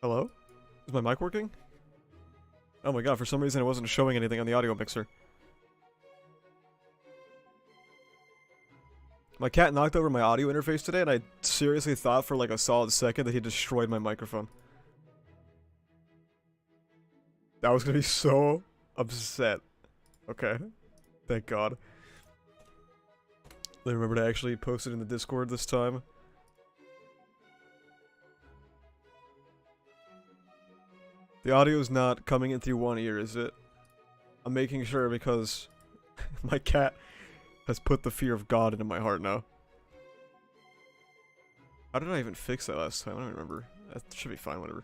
Hello? Is my mic working? Oh my god, for some reason it wasn't showing anything on the audio mixer. My cat knocked over my audio interface today, and I seriously thought for like a solid second that he destroyed my microphone. I was gonna be so upset. Okay. Thank god. I remember to actually post it in the Discord this time. The audio's not coming in through one ear, is it? I'm making sure because my cat has put the fear of God into my heart now. How did I even fix that last time? I don't remember. That should be fine, whatever.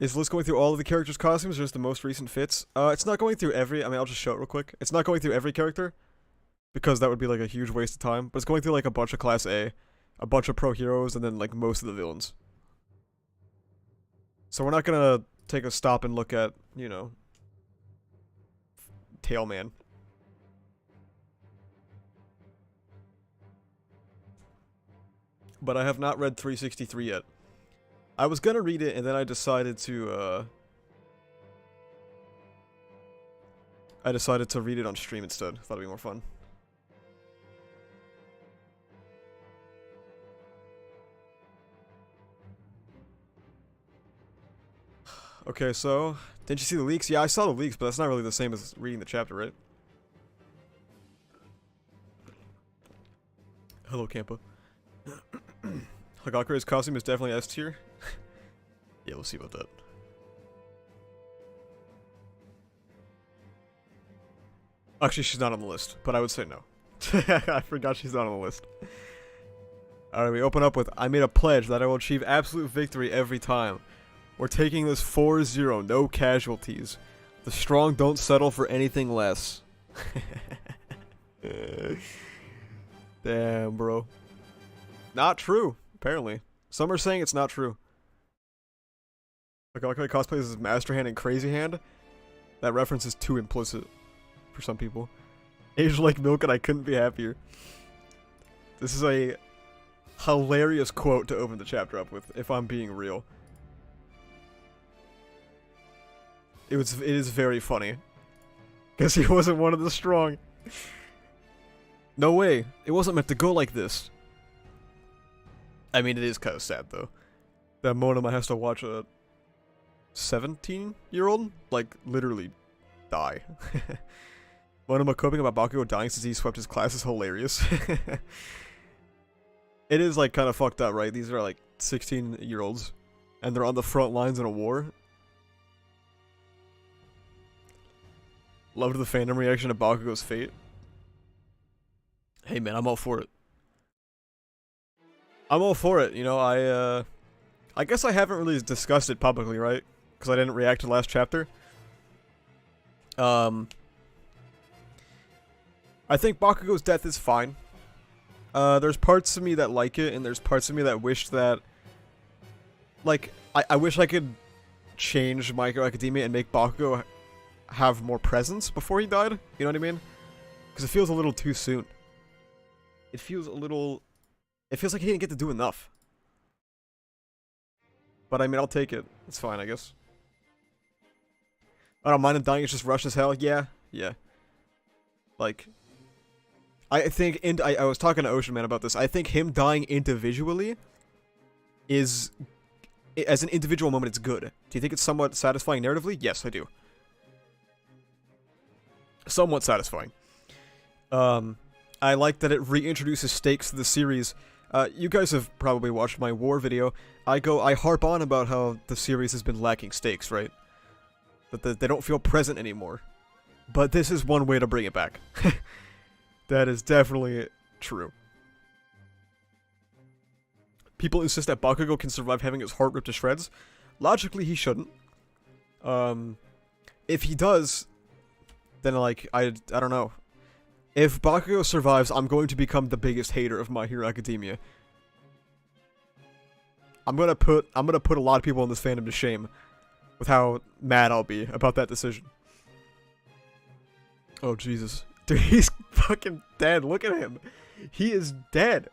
Is the list going through all of the characters' costumes or just the most recent fits? It's not going through every... I mean, I'll just show it real quick. It's not going through every character, because that would be like a huge waste of time. But it's going through like a bunch of Class A, a bunch of Pro Heroes, and then like most of the villains. So we're not gonna take a stop and look at, you know, Tailman. But I have not read 363 yet. I was gonna read it, and then I decided to read it on stream instead. Thought it'd be more fun. Okay, so, didn't you see the leaks? Yeah, I saw the leaks, but that's not really the same as reading the chapter, right? Hello, Campa. Hagakure's costume is definitely S tier. Yeah, we'll see about that. Actually, she's not on the list, but I would say no. I forgot she's not on the list. Alright, we open up with, I made a pledge that I will achieve absolute victory every time. We're taking this 4-0, no casualties. The strong don't settle for anything less. Damn, bro. Not true, apparently. Some are saying it's not true. Like, Hagakure's cosplays as Master Hand and Crazy Hand. That reference is too implicit for some people. Aged like milk and I couldn't be happier. This is a hilarious quote to open the chapter up with, if I'm being real. It is very funny. Because he wasn't one of the strong. No way. It wasn't meant to go like this. I mean, it is kind of sad, though. That Monoma has to watch a 17-year-old, like, literally die. Monoma coping about Bakugo dying since he swept his class is hilarious. It is, like, kind of fucked up, right? These are, like, 16-year-olds. And they're on the front lines in a war. Loved the fandom reaction to Bakugo's fate. Hey man, I'm all for it. I'm all for it, you know, I guess I haven't really discussed it publicly, right? Because I didn't react to the last chapter. I think Bakugo's death is fine. There's parts of me that like it, and there's parts of me that wish that... Like, I wish I could change My Hero Academia and make Bakugo have more presence before he died, you know what I mean? Because it feels a little too soon. It feels a little... It feels like he didn't get to do enough. But I mean, I'll take it. It's fine, I guess. I don't mind him dying, it's just rushed as hell. Yeah, yeah. Like... I think... I was talking to Ocean Man about this. I think him dying individually is... As an individual moment, it's good. Do you think it's somewhat satisfying narratively? Yes, I do. Somewhat satisfying. I like that it reintroduces stakes to the series. You guys have probably watched my war video. I harp on about how the series has been lacking stakes, right? That they don't feel present anymore. But this is one way to bring it back. That is definitely true. People insist that Bakugo can survive having his heart ripped to shreds. Logically, he shouldn't. If he does, then like, I don't know. If Bakugo survives, I'm going to become the biggest hater of My Hero Academia. I'm gonna put a lot of people in this fandom to shame with how mad I'll be about that decision. Oh Jesus. Dude, he's fucking dead. Look at him. He is dead.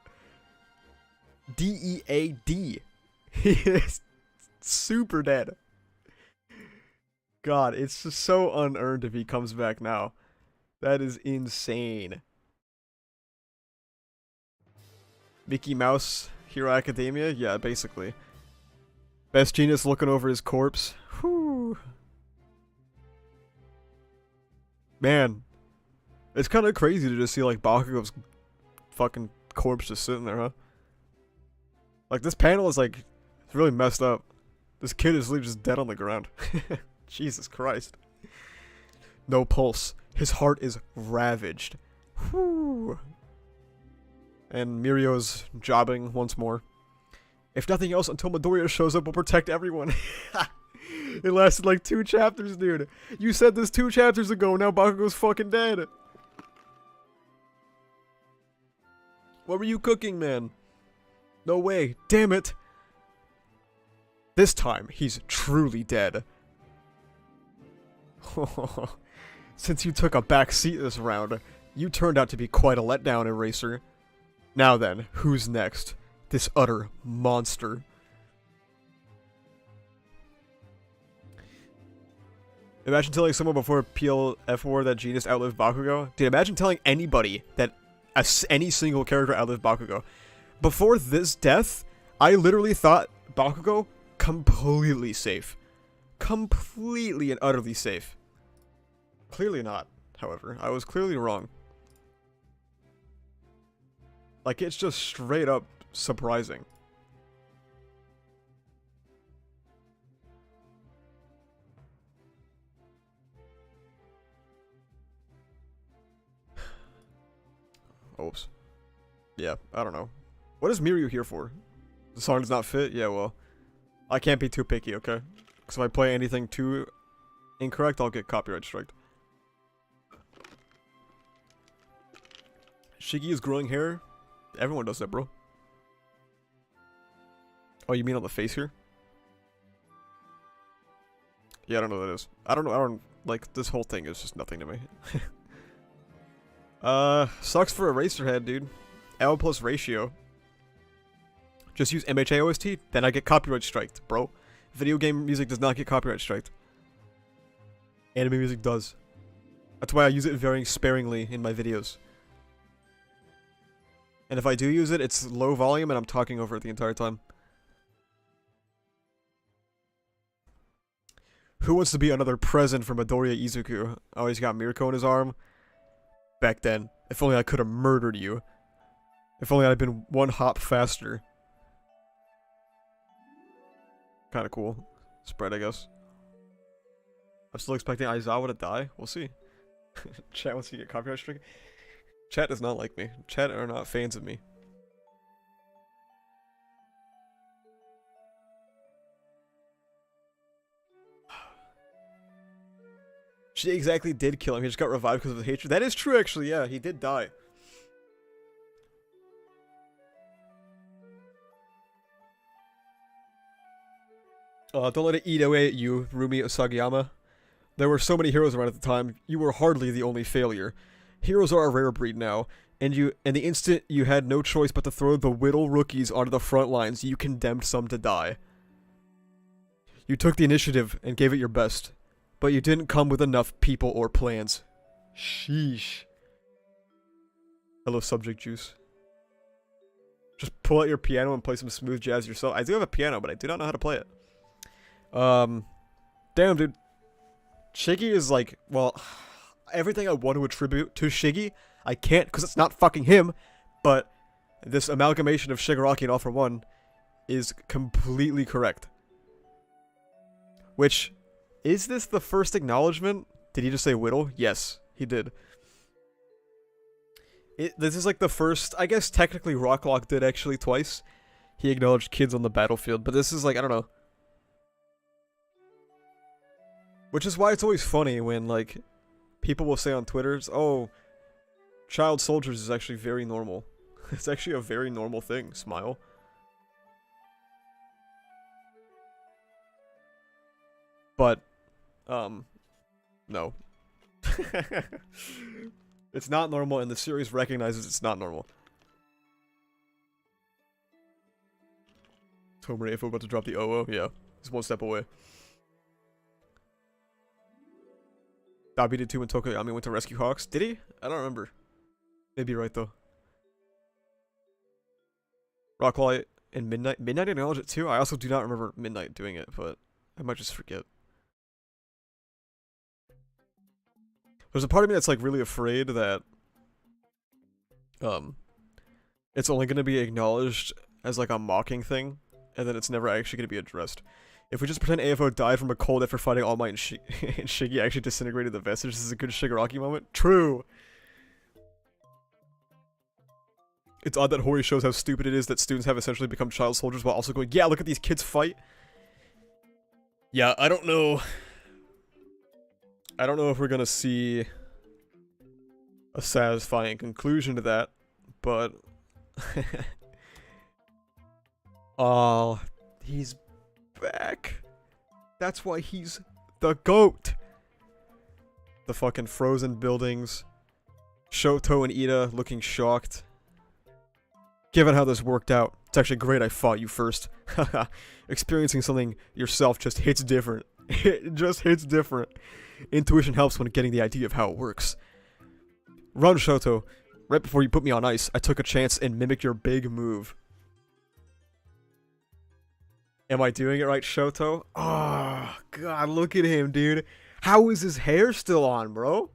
D-E-A-D. He is Super dead. God, it's just so unearned if he comes back now. That is insane. Mickey Mouse, Hero Academia? Yeah, basically. Best Genius looking over his corpse. Whew. Man. It's kind of crazy to just see, like, Bakugo's fucking corpse just sitting there, huh? Like, this panel is, like, it's really messed up. This kid is literally just dead on the ground. Jesus Christ. No pulse. His heart is ravaged. Whew. And Mirio's jobbing once more. If nothing else, until Midoriya shows up, we'll protect everyone. It lasted like 2 chapters, dude. You said this 2 chapters ago, now Bakugo's fucking dead. What were you cooking, man? No way. Damn it. This time, he's truly dead. Since you took a back seat this round, you turned out to be quite a letdown, Eraser. Now then, who's next? This utter monster. Imagine telling someone before PLF War that Genius outlived Bakugo. Dude, imagine telling anybody that any single character outlived Bakugo. Before this death, I literally thought Bakugo completely safe. Completely and utterly safe. Clearly not, however. I was clearly wrong. Like, it's just straight up surprising. Oops. Yeah, I don't know. What is Miryu here for? The song does not fit? Yeah, well. I can't be too picky, okay? Because if I play anything too incorrect, I'll get copyright striked. Shiggy is growing hair? Everyone does that, bro. Oh, you mean on the face here? Yeah, I don't know what that is. I don't, like, this whole thing is just nothing to me. Sucks for Eraserhead, dude. L plus ratio. Just use MHA OST, then I get copyright striked, bro. Video game music does not get copyright striked. Anime music does. That's why I use it very sparingly in my videos. And if I do use it, it's low volume and I'm talking over it the entire time. Who wants to be another present for Midoriya Izuku? Oh, he's got Mirko in his arm. Back then. If only I could have murdered you. If only I'd been one hop faster. Kinda cool. Spread, I guess. I'm still expecting Aizawa to die. We'll see. Chat wants to get copyright strike. Chat does not like me. Chat are not fans of me. She exactly did kill him. He just got revived because of the hatred. That is true, actually. Yeah, he did die. Don't let it eat away at you, Rumi Osagiyama. There were so many heroes around at the time, you were hardly the only failure. Heroes are a rare breed now, and the instant you had no choice but to throw the whittle rookies onto the front lines, you condemned some to die. You took the initiative and gave it your best, but you didn't come with enough people or plans. Sheesh. Hello, Subject Juice. Just pull out your piano and play some smooth jazz yourself. I do have a piano, but I do not know how to play it. Damn, dude. Shiggy is like, well, everything I want to attribute to Shiggy, I can't because it's not fucking him, but this amalgamation of Shigaraki and All For One is completely correct. Which, is this the first acknowledgement? Did he just say whittle? Yes, he did. This is like the first, I guess technically Rocklock did actually twice. He acknowledged kids on the battlefield, but this is like, I don't know. Which is why it's always funny when, like, people will say on Twitter, oh, child soldiers is actually very normal. It's actually a very normal thing. Smile. But, no. It's not normal, and the series recognizes it's not normal. Tomori, if we're about to drop the OO, yeah. He's one step away. Dabi did too when Tokoyami went to rescue Hawks. Did he? I don't remember. Maybe you're right though. Rocklight and Midnight. Midnight acknowledged it too. I also do not remember Midnight doing it, but I might just forget. There's a part of me that's like really afraid that it's only gonna be acknowledged as like a mocking thing, and then it's never actually gonna be addressed. If we just pretend AFO died from a cold after fighting All Might and, and Shiggy actually disintegrated the Vestige, this is a good Shigaraki moment. True! It's odd that Hori shows how stupid it is that students have essentially become child soldiers while also going, yeah, look at these kids fight. Yeah, I don't know. I don't know if we're gonna see a satisfying conclusion to that, but... Oh, he's back. That's why he's the GOAT. The fucking frozen buildings. Shoto and Ida looking shocked. Given how this worked out, it's actually great I fought you first. Haha. Experiencing something yourself just hits different. It just hits different. Intuition helps when getting the idea of how it works. Run, Shoto. Right before you put me on ice, I took a chance and mimicked your big move. Am I doing it right, Shoto? Oh, God, look at him, dude. How is his hair still on, bro?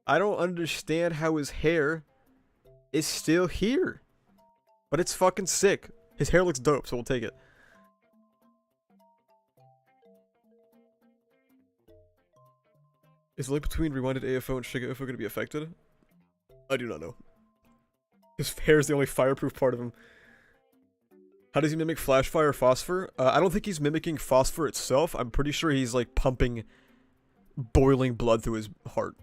I don't understand how his hair is still here. But it's fucking sick. His hair looks dope, so we'll take it. Is the link between Rewinded AFO and Shiga AFO going to be affected? I do not know. His hair is the only fireproof part of him. How does he mimic flash fire or phosphor? I don't think he's mimicking phosphor itself. I'm pretty sure he's like pumping boiling blood through his heart.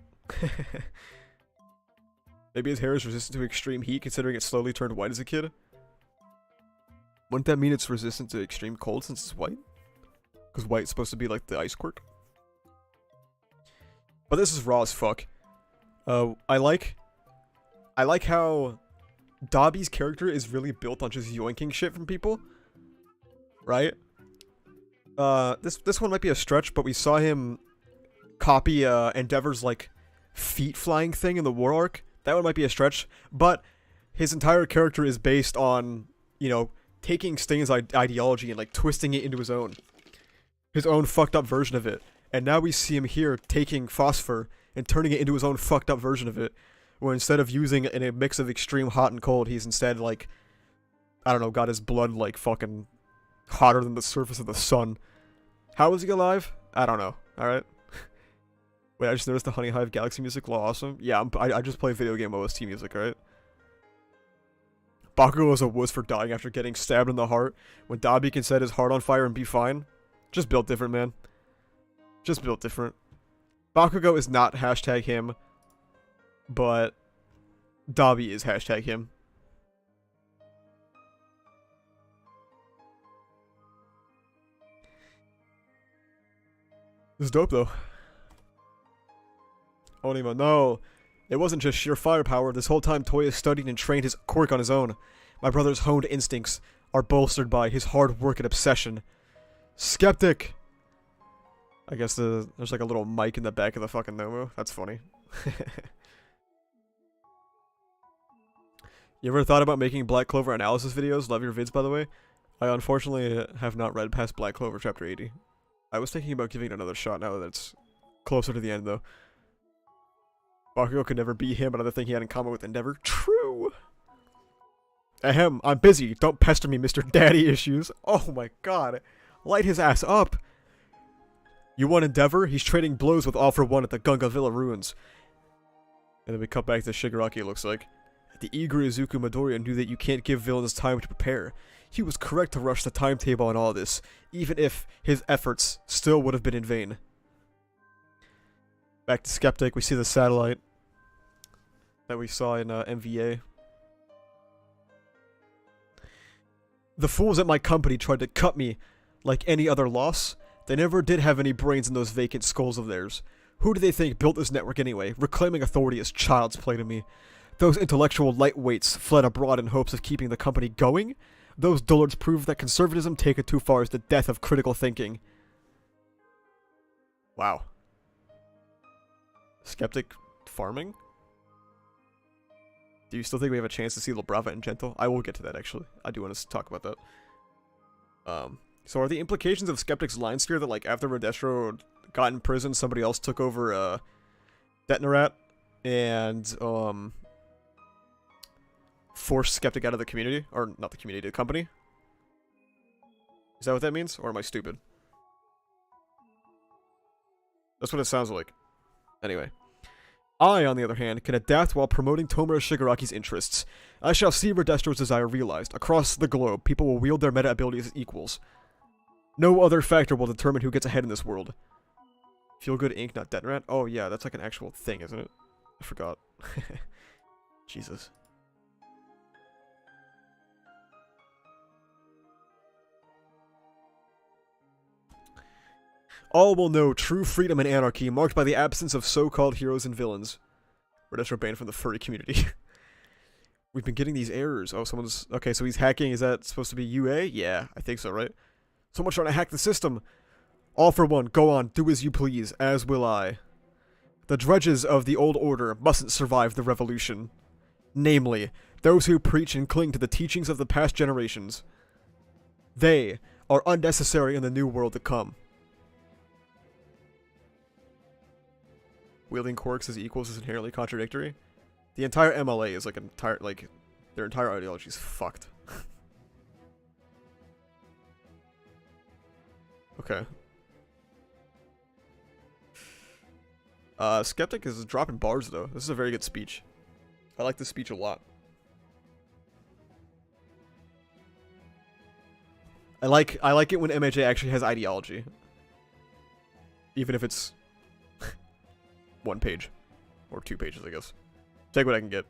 Maybe his hair is resistant to extreme heat considering it slowly turned white as a kid. Wouldn't that mean it's resistant to extreme cold since it's white? Because white's supposed to be like the ice quirk. But this is raw as fuck. I like how Dabi's character is really built on just yoinking shit from people. Right? This one might be a stretch, but we saw him copy Endeavor's like feet flying thing in the War Arc. That one might be a stretch, but his entire character is based on, you know, taking Sting's ideology and like twisting it into his own fucked up version of it. And now we see him here taking phosphor and turning it into his own fucked up version of it. Where instead of using it in a mix of extreme hot and cold, he's instead like, I don't know, got his blood like fucking hotter than the surface of the sun. How is he alive? I don't know. Alright. Wait, I just noticed the Honey Hive Galaxy music. Law awesome. Yeah, I just play video game OST music, right? Bakugo was a wuss for dying after getting stabbed in the heart. When Dabi can set his heart on fire and be fine. Just built different, man. Just built different. Bakugo is not hashtag him. But Dabi is hashtag him. This is dope though. Onima, no. It wasn't just sheer firepower. This whole time Toya studied and trained his quirk on his own. My brother's honed instincts are bolstered by his hard work and obsession. Skeptic! I guess there's like a little mic in the back of the fucking Nomu. That's funny. You ever thought about making Black Clover analysis videos? Love your vids, by the way. I unfortunately have not read past Black Clover chapter 80. I was thinking about giving it another shot now that it's closer to the end, though. Bakugo could never be him, another thing he had in common with Endeavor. True! Ahem, I'm busy. Don't pester me, Mr. Daddy Issues. Oh my god. Light his ass up. You want Endeavor? He's trading blows with All for One at the Gunga Villa ruins. And then we cut back to Shigaraki, it looks like. The eager Izuku Midoriya knew that you can't give villains time to prepare. He was correct to rush the timetable on all this, even if his efforts still would have been in vain. Back to Skeptic, we see the satellite that we saw in MVA. The fools at my company tried to cut me like any other loss. They never did have any brains in those vacant skulls of theirs. Who do they think built this network anyway? Reclaiming authority is child's play to me. Those intellectual lightweights fled abroad in hopes of keeping the company going? Those dullards prove that conservatism taken too far is the death of critical thinking. Wow. Skeptic farming? Do you still think we have a chance to see La Brava and Gentle? I will get to that, actually. I do want to talk about that. So are the implications of Skeptic's line steer that, like, after Rodestro got in prison, somebody else took over, Detnerat and, forced Skeptic out of the community? Or, not the community, the company? Is that what that means? Or am I stupid? That's what it sounds like. Anyway. I, on the other hand, can adapt while promoting Tomura Shigaraki's interests. I shall see Rodestro's desire realized. Across the globe, people will wield their meta abilities as equals. No other factor will determine who gets ahead in this world. Feel Good Inc., not Detnerat? Oh yeah, that's like an actual thing, isn't it? I forgot. Jesus. All will know true freedom and anarchy, marked by the absence of so-called heroes and villains. Rodestro banned from the furry community. We've been getting these errors. Oh, someone's... Okay, so he's hacking. Is that supposed to be UA? Yeah, I think so, right? Someone's trying to hack the system. All for one. Go on. Do as you please. As will I. The dredges of the old order mustn't survive the revolution. Namely, those who preach and cling to the teachings of the past generations. They are unnecessary in the new world to come. Wielding quirks as equals is inherently contradictory. The entire MLA is like their entire ideology is fucked. Okay. Skeptic is dropping bars though. This is a very good speech. I like this speech a lot. I like it when MHA actually has ideology. Even if it's 1 page. Or 2 pages, I guess. Take what I can get.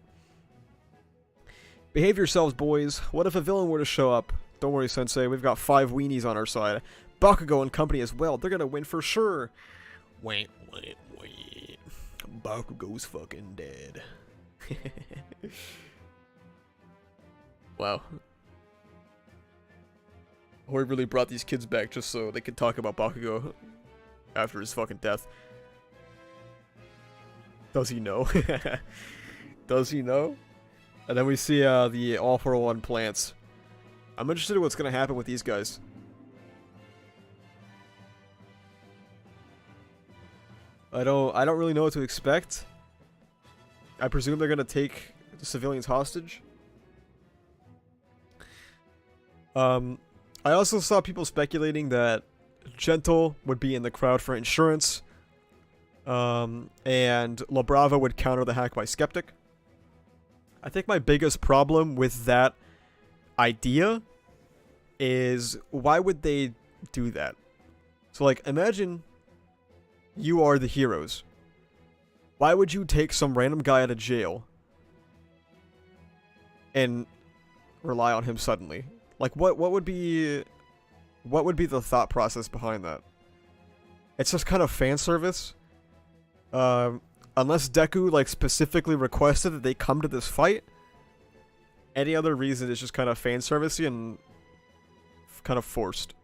Behave yourselves, boys. What if a villain were to show up? Don't worry, Sensei. We've got 5 weenies on our side. Bakugo and company as well. They're gonna win for sure. Wait. Bakugo's fucking dead. Wow. Hori really brought these kids back just so they could talk about Bakugo after his fucking death. Does he know? Does he know? And then we see the All for One plants. I'm interested in what's gonna happen with these guys. I don't really know what to expect. I presume they're gonna take the civilians hostage. I also saw people speculating that Gentle would be in the crowd for insurance. And La Brava would counter the hack by Skeptic. I think my biggest problem with that idea is why would they do that? So like, imagine you are the heroes. Why would you take some random guy out of jail and rely on him suddenly? Like, what would be the thought process behind that? It's just kind of fan service. Unless Deku, like, specifically requested that they come to this fight, any other reason is just kind of fan servicey and kind of forced.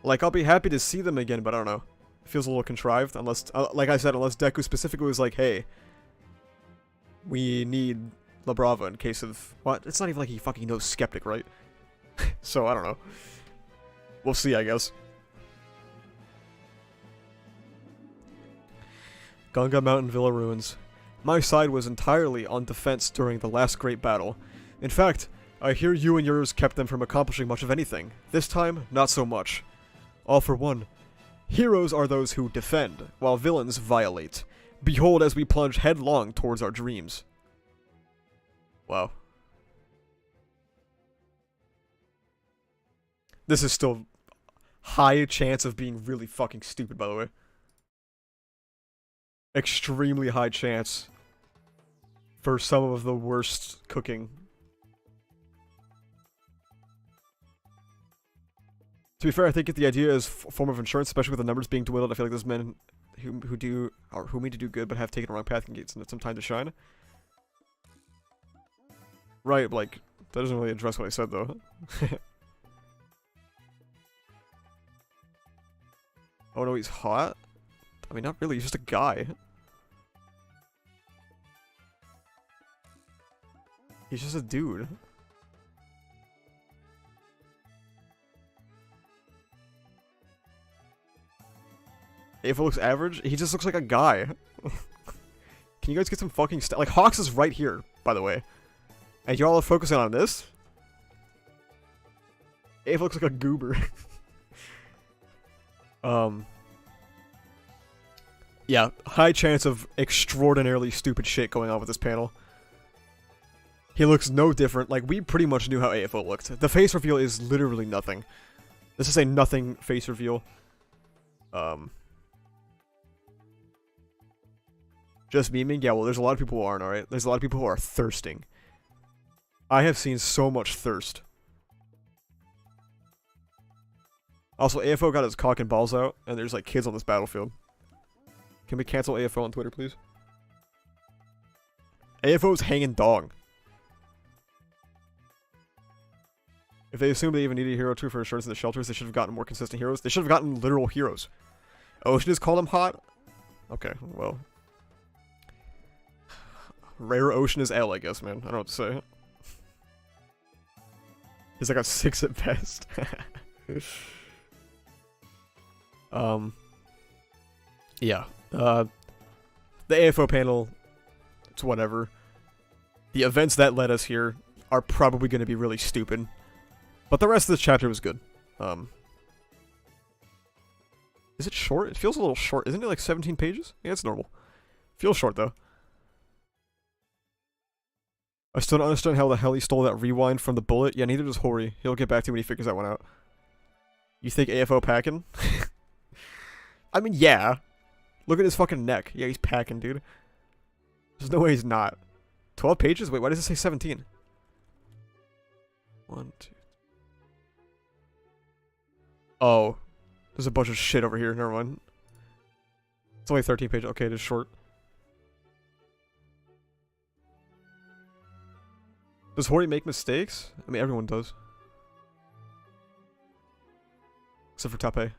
Like, I'll be happy to see them again, but I don't know. It feels a little contrived, unless, like I said, unless Deku specifically was like, hey, we need La Brava in case of... What? It's not even like he fucking knows Skeptic, right? So, I don't know. We'll see, I guess. Ganga Mountain Villa ruins. My side was entirely on defense during the last great battle. In fact, I hear you and yours kept them from accomplishing much of anything. This time, not so much. All for one. Heroes are those who defend, while villains violate. Behold as we plunge headlong towards our dreams. Wow. This is still high chance of being really fucking stupid, by the way. Extremely high chance for some of the worst cooking. To be fair, I think the idea is a form of insurance, especially with the numbers being dwindled. I feel like those men who mean to do good but have taken the wrong path can get some time to shine. Right, like That doesn't really address what I said, though. Oh no, he's hot? I mean, not really, he's just a guy. He's just a dude. If it looks average, he just looks like a guy. Can you guys get some fucking stuff? Like, Hawks is right here, by the way. And y'all are focusing on this? If looks like a goober. Yeah, high chance of extraordinarily stupid shit going on with this panel. He looks no different. Like, we pretty much knew how AFO looked. The face reveal is literally nothing. This is a nothing face reveal. Just memeing? Yeah, well, there's a lot of people who aren't, alright? There's a lot of people who are thirsting. I have seen so much thirst. Also, AFO got his cock and balls out, and there's, like, kids on this battlefield. Can we cancel AFO on Twitter, please? AFO's hanging dong. If they assume they even needed a hero 2 for assurance in the shelters, they should have gotten more consistent heroes. They should have gotten literal heroes. Ocean just called him hot? Okay, well. Rare Ocean is L, I guess, man. I don't know what to say. He's like a 6 at best. Yeah. The AFO panel, it's whatever. The events that led us here are probably going to be really stupid. But the rest of this chapter was good. Is it short? It feels a little short. Isn't it like 17 pages? Yeah, it's normal. Feels short, though. I still don't understand how the hell he stole that rewind from the bullet. Yeah, neither does Hori. He'll get back to you when he figures that one out. You think AFO packing? I mean, yeah. Look at his fucking neck. Yeah, he's packing, dude. There's no way he's not. 12 pages? Wait, why does it say 17? 1, 2... Oh. There's a bunch of shit over here. Never mind. It's only 13 pages. Okay, it is short. Does Hori make mistakes? I mean, everyone does. Except for Tape.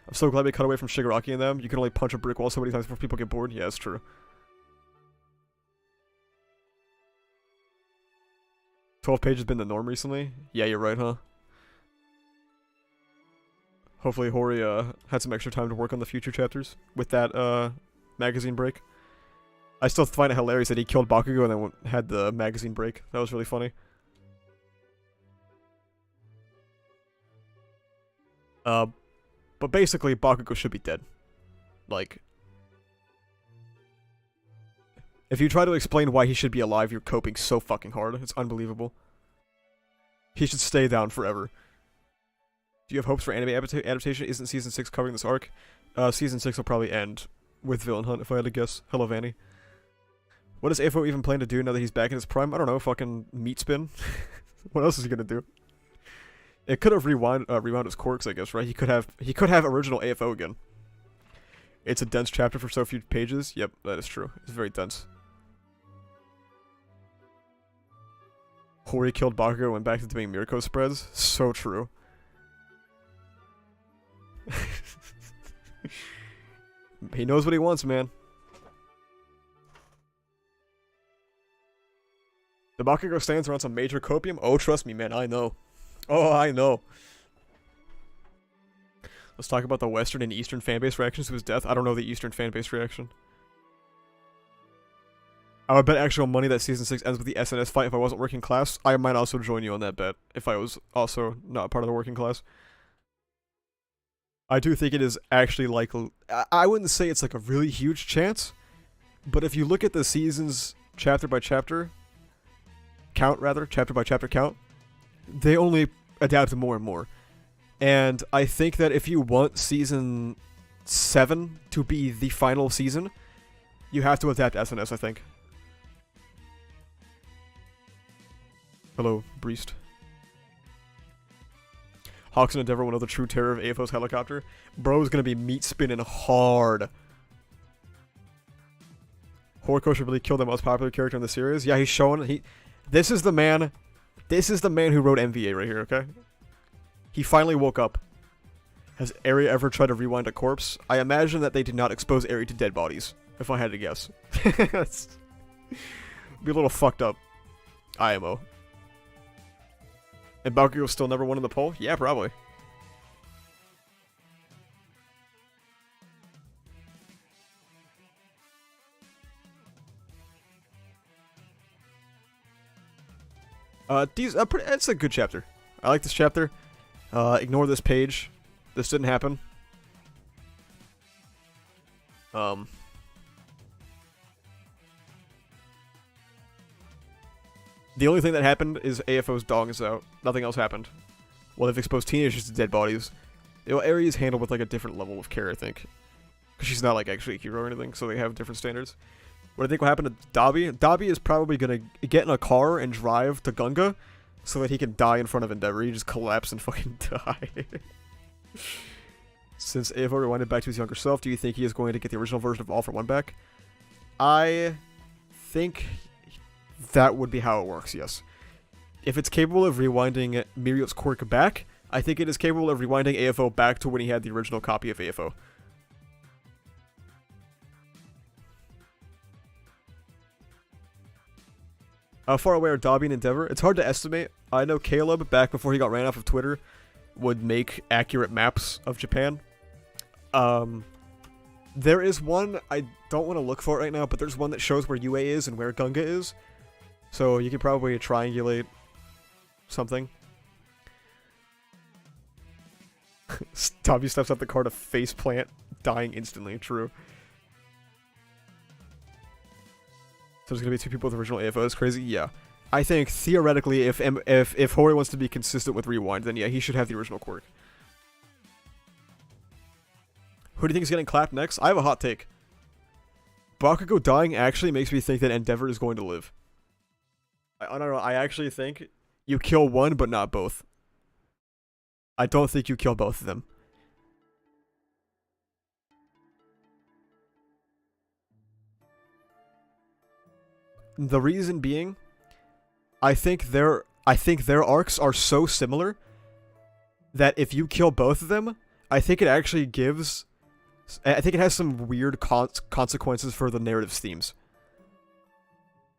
I'm so glad we cut away from Shigaraki and them. You can only punch a brick wall so many times before people get bored. Yeah, that's true. "12 pages been the norm recently? Yeah, you're right, huh? Hopefully Hori had some extra time to work on the future chapters with that magazine break. I still find it hilarious that he killed Bakugo and then had the magazine break. That was really funny. But basically, Bakugo should be dead. Like, if you try to explain why he should be alive, you're coping so fucking hard. It's unbelievable. He should stay down forever. Do you have hopes for anime adaptation? Isn't Season 6 covering this arc? Season 6 will probably end with Villain Hunt, if I had to guess. Hello, Vanny. What does AFO even plan to do now that he's back in his prime? I don't know, fucking meat spin? What else is he gonna do? It could have rewound his quirks, I guess, right? He could have original AFO again. It's a dense chapter for so few pages. Yep, that is true. It's very dense. Hori killed Bakugo and went back to doing Mirko spreads. So true. He knows what he wants, man. The Bakugo stands around some major copium? Oh, trust me, man, I know. Oh, I know. Let's talk about the Western and Eastern fanbase reactions to his death. I don't know the Eastern fanbase reaction. I would bet actual money that Season 6 ends with the SNS fight if I wasn't working class. I might also join you on that bet if I was also not part of the working class. I do think it is actually like... I wouldn't say it's like a really huge chance, but if you look at the seasons chapter by chapter... chapter by chapter count, they only adapt more and more. And I think that if you want Season 7 to be the final season, you have to adapt SNS, I think. Hello, Breest. Hawks and Endeavor will know the true terror of AFO's helicopter. Bro is gonna be meat spinning hard. Horikoshi really killed the most popular character in the series. Yeah, he's showing this is the man who wrote MVA right here, okay? He finally woke up. Has Eri ever tried to rewind a corpse? I imagine that they did not expose Eri to dead bodies, if I had to guess. That's be a little fucked up. IMO. And Bakugo still never won in the poll? Yeah, probably. It's a good chapter. I like this chapter. Ignore this page. This didn't happen. The only thing that happened is AFO's dong is out. Nothing else happened. Well, they've exposed teenagers to dead bodies. You know, Eri is handled with like a different level of care, I think. Because she's not like actually a hero or anything, so they have different standards. What I think will happen to Dabi? Dabi is probably gonna get in a car and drive to Gunga so that he can die in front of Endeavor. He just collapse and fucking die. Since AFO rewinded back to his younger self, do you think he is going to get the original version of All for One back? I think that would be how it works, yes. If it's capable of rewinding Mirio's quirk back, I think it is capable of rewinding AFO back to when he had the original copy of AFO. How far away are Dabi and Endeavor? It's hard to estimate. I know Caleb, back before he got ran off of Twitter, would make accurate maps of Japan. There is one, I don't want to look for it right now, but there's one that shows where UA is and where Gunga is. So you could probably triangulate something. Dabi steps out the car to faceplant, dying instantly. True. So there's gonna be two people with original AFO. That's crazy. Yeah, I think theoretically, if Hori wants to be consistent with Rewind, then yeah, he should have the original quirk. Who do you think is getting clapped next? I have a hot take. Bakugo dying actually makes me think that Endeavor is going to live. I don't know. I actually think you kill one, but not both. I don't think you kill both of them. The reason being, I think their arcs are so similar that if you kill both of them, I think it actually gives... I think it has some weird consequences for the narrative's themes.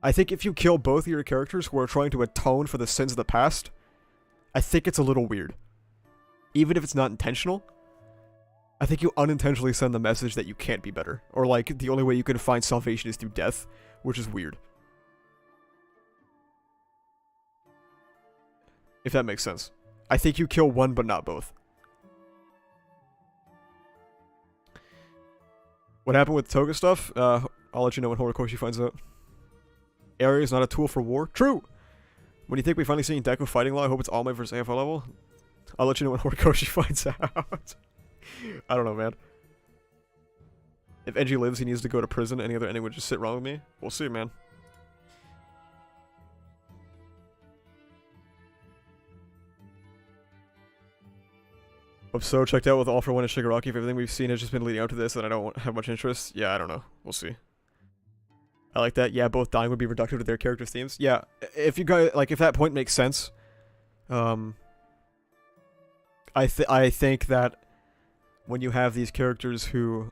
I think if you kill both of your characters who are trying to atone for the sins of the past, I think it's a little weird. Even if it's not intentional, I think you unintentionally send the message that you can't be better. Or like, the only way you can find salvation is through death, which is weird. If that makes sense. I think you kill one, but not both. What happened with Toga stuff? I'll let you know when Horikoshi finds out. Eri is not a tool for war. True! When you think we finally seeing Deku fighting law, I hope it's All Might versus AFO level. I'll let you know when Horikoshi finds out. I don't know, man. If Enji lives, he needs to go to prison. Any other ending would just sit wrong with me. We'll see, man. I'm so checked out with All for One and Shigaraki. If everything we've seen has just been leading up to this, then I don't have much interest. Yeah, I don't know. We'll see. I like that. Yeah, both dying would be reductive to their characters' themes. Yeah, if you guys like, if that point makes sense, I think that when you have these characters who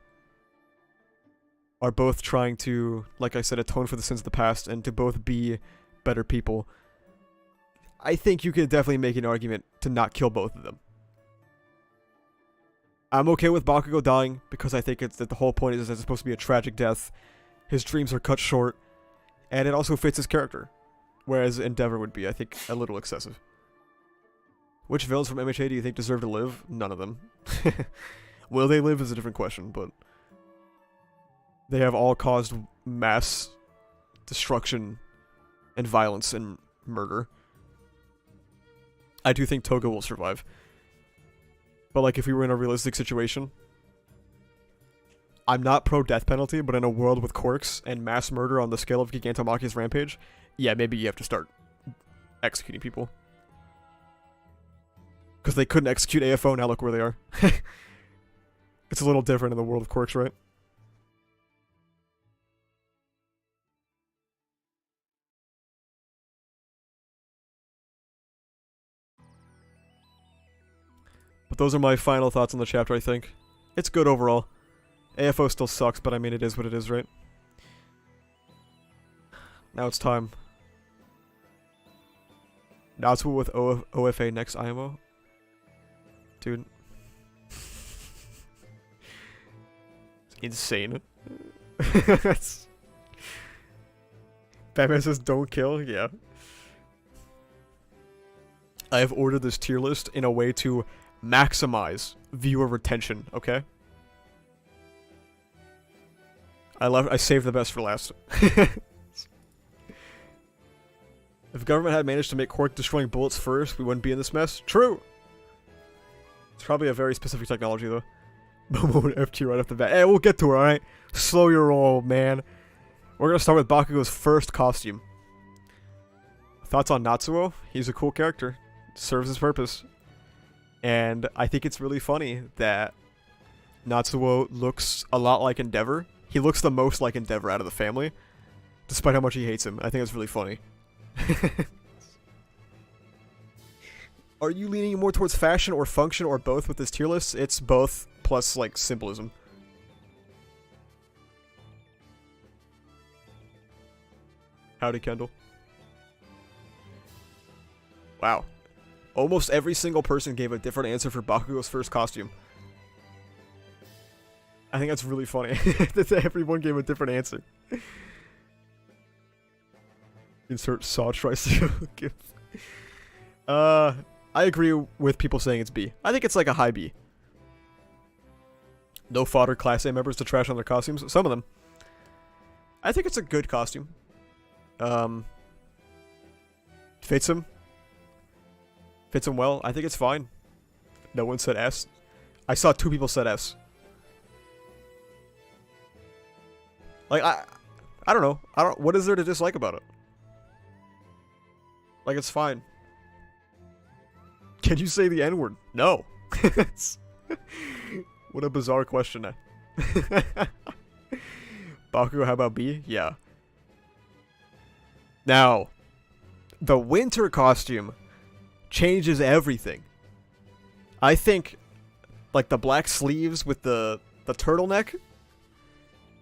are both trying to, like I said, atone for the sins of the past and to both be better people, I think you could definitely make an argument to not kill both of them. I'm okay with Bakugo dying because I think it's that the whole point is that it's supposed to be a tragic death. His dreams are cut short, and it also fits his character. Whereas Endeavor would be, I think, a little excessive. Which villains from MHA do you think deserve to live? None of them. Will they live is a different question, but they have all caused mass destruction and violence and murder. I do think Toga will survive. But like, if we were in a realistic situation, I'm not pro-death penalty, but in a world with quirks and mass murder on the scale of Gigantomachia's Rampage, yeah, maybe you have to start executing people. Because they couldn't execute AFO, now look where they are. It's a little different in the world of quirks, right? But those are my final thoughts on the chapter, I think. It's good overall. AFO still sucks, but I mean, it is what it is, right? Now it's time. Now it's with OFA next IMO. Dude. It's insane. Batman says don't kill, yeah. I have ordered this tier list in a way to maximize viewer retention, okay? I saved the best for last. If government had managed to make Cork destroying bullets first, we wouldn't be in this mess. True! It's probably a very specific technology, though. Momo F tier right off the bat. Hey, we'll get to it, alright? Slow your roll, man. We're gonna start with Bakugo's first costume. Thoughts on Natsuo? He's a cool character. Serves his purpose. And I think it's really funny that Natsuo looks a lot like Endeavor. He looks the most like Endeavor out of the family, despite how much he hates him. I think it's really funny. Are you leaning more towards fashion or function or both with this tier list? It's both, plus, like, symbolism. Howdy, Kendall. Wow. Almost every single person gave a different answer for Bakugo's first costume. I think that's really funny. That everyone gave a different answer. Insert saw tricycle gif. I agree with people saying it's B. I think it's like a high B. No fodder Class A members to trash on their costumes. Some of them. I think it's a good costume. Fits him. Fits him well. I think it's fine. No one said S. I saw 2 people said S. Like, I don't know. What is there to dislike about it? Like, it's fine. Can you say the N-word? No. What a bizarre question. Bakugo, how about B? Yeah. Now, the winter costume changes everything. I think, like, the black sleeves with the turtleneck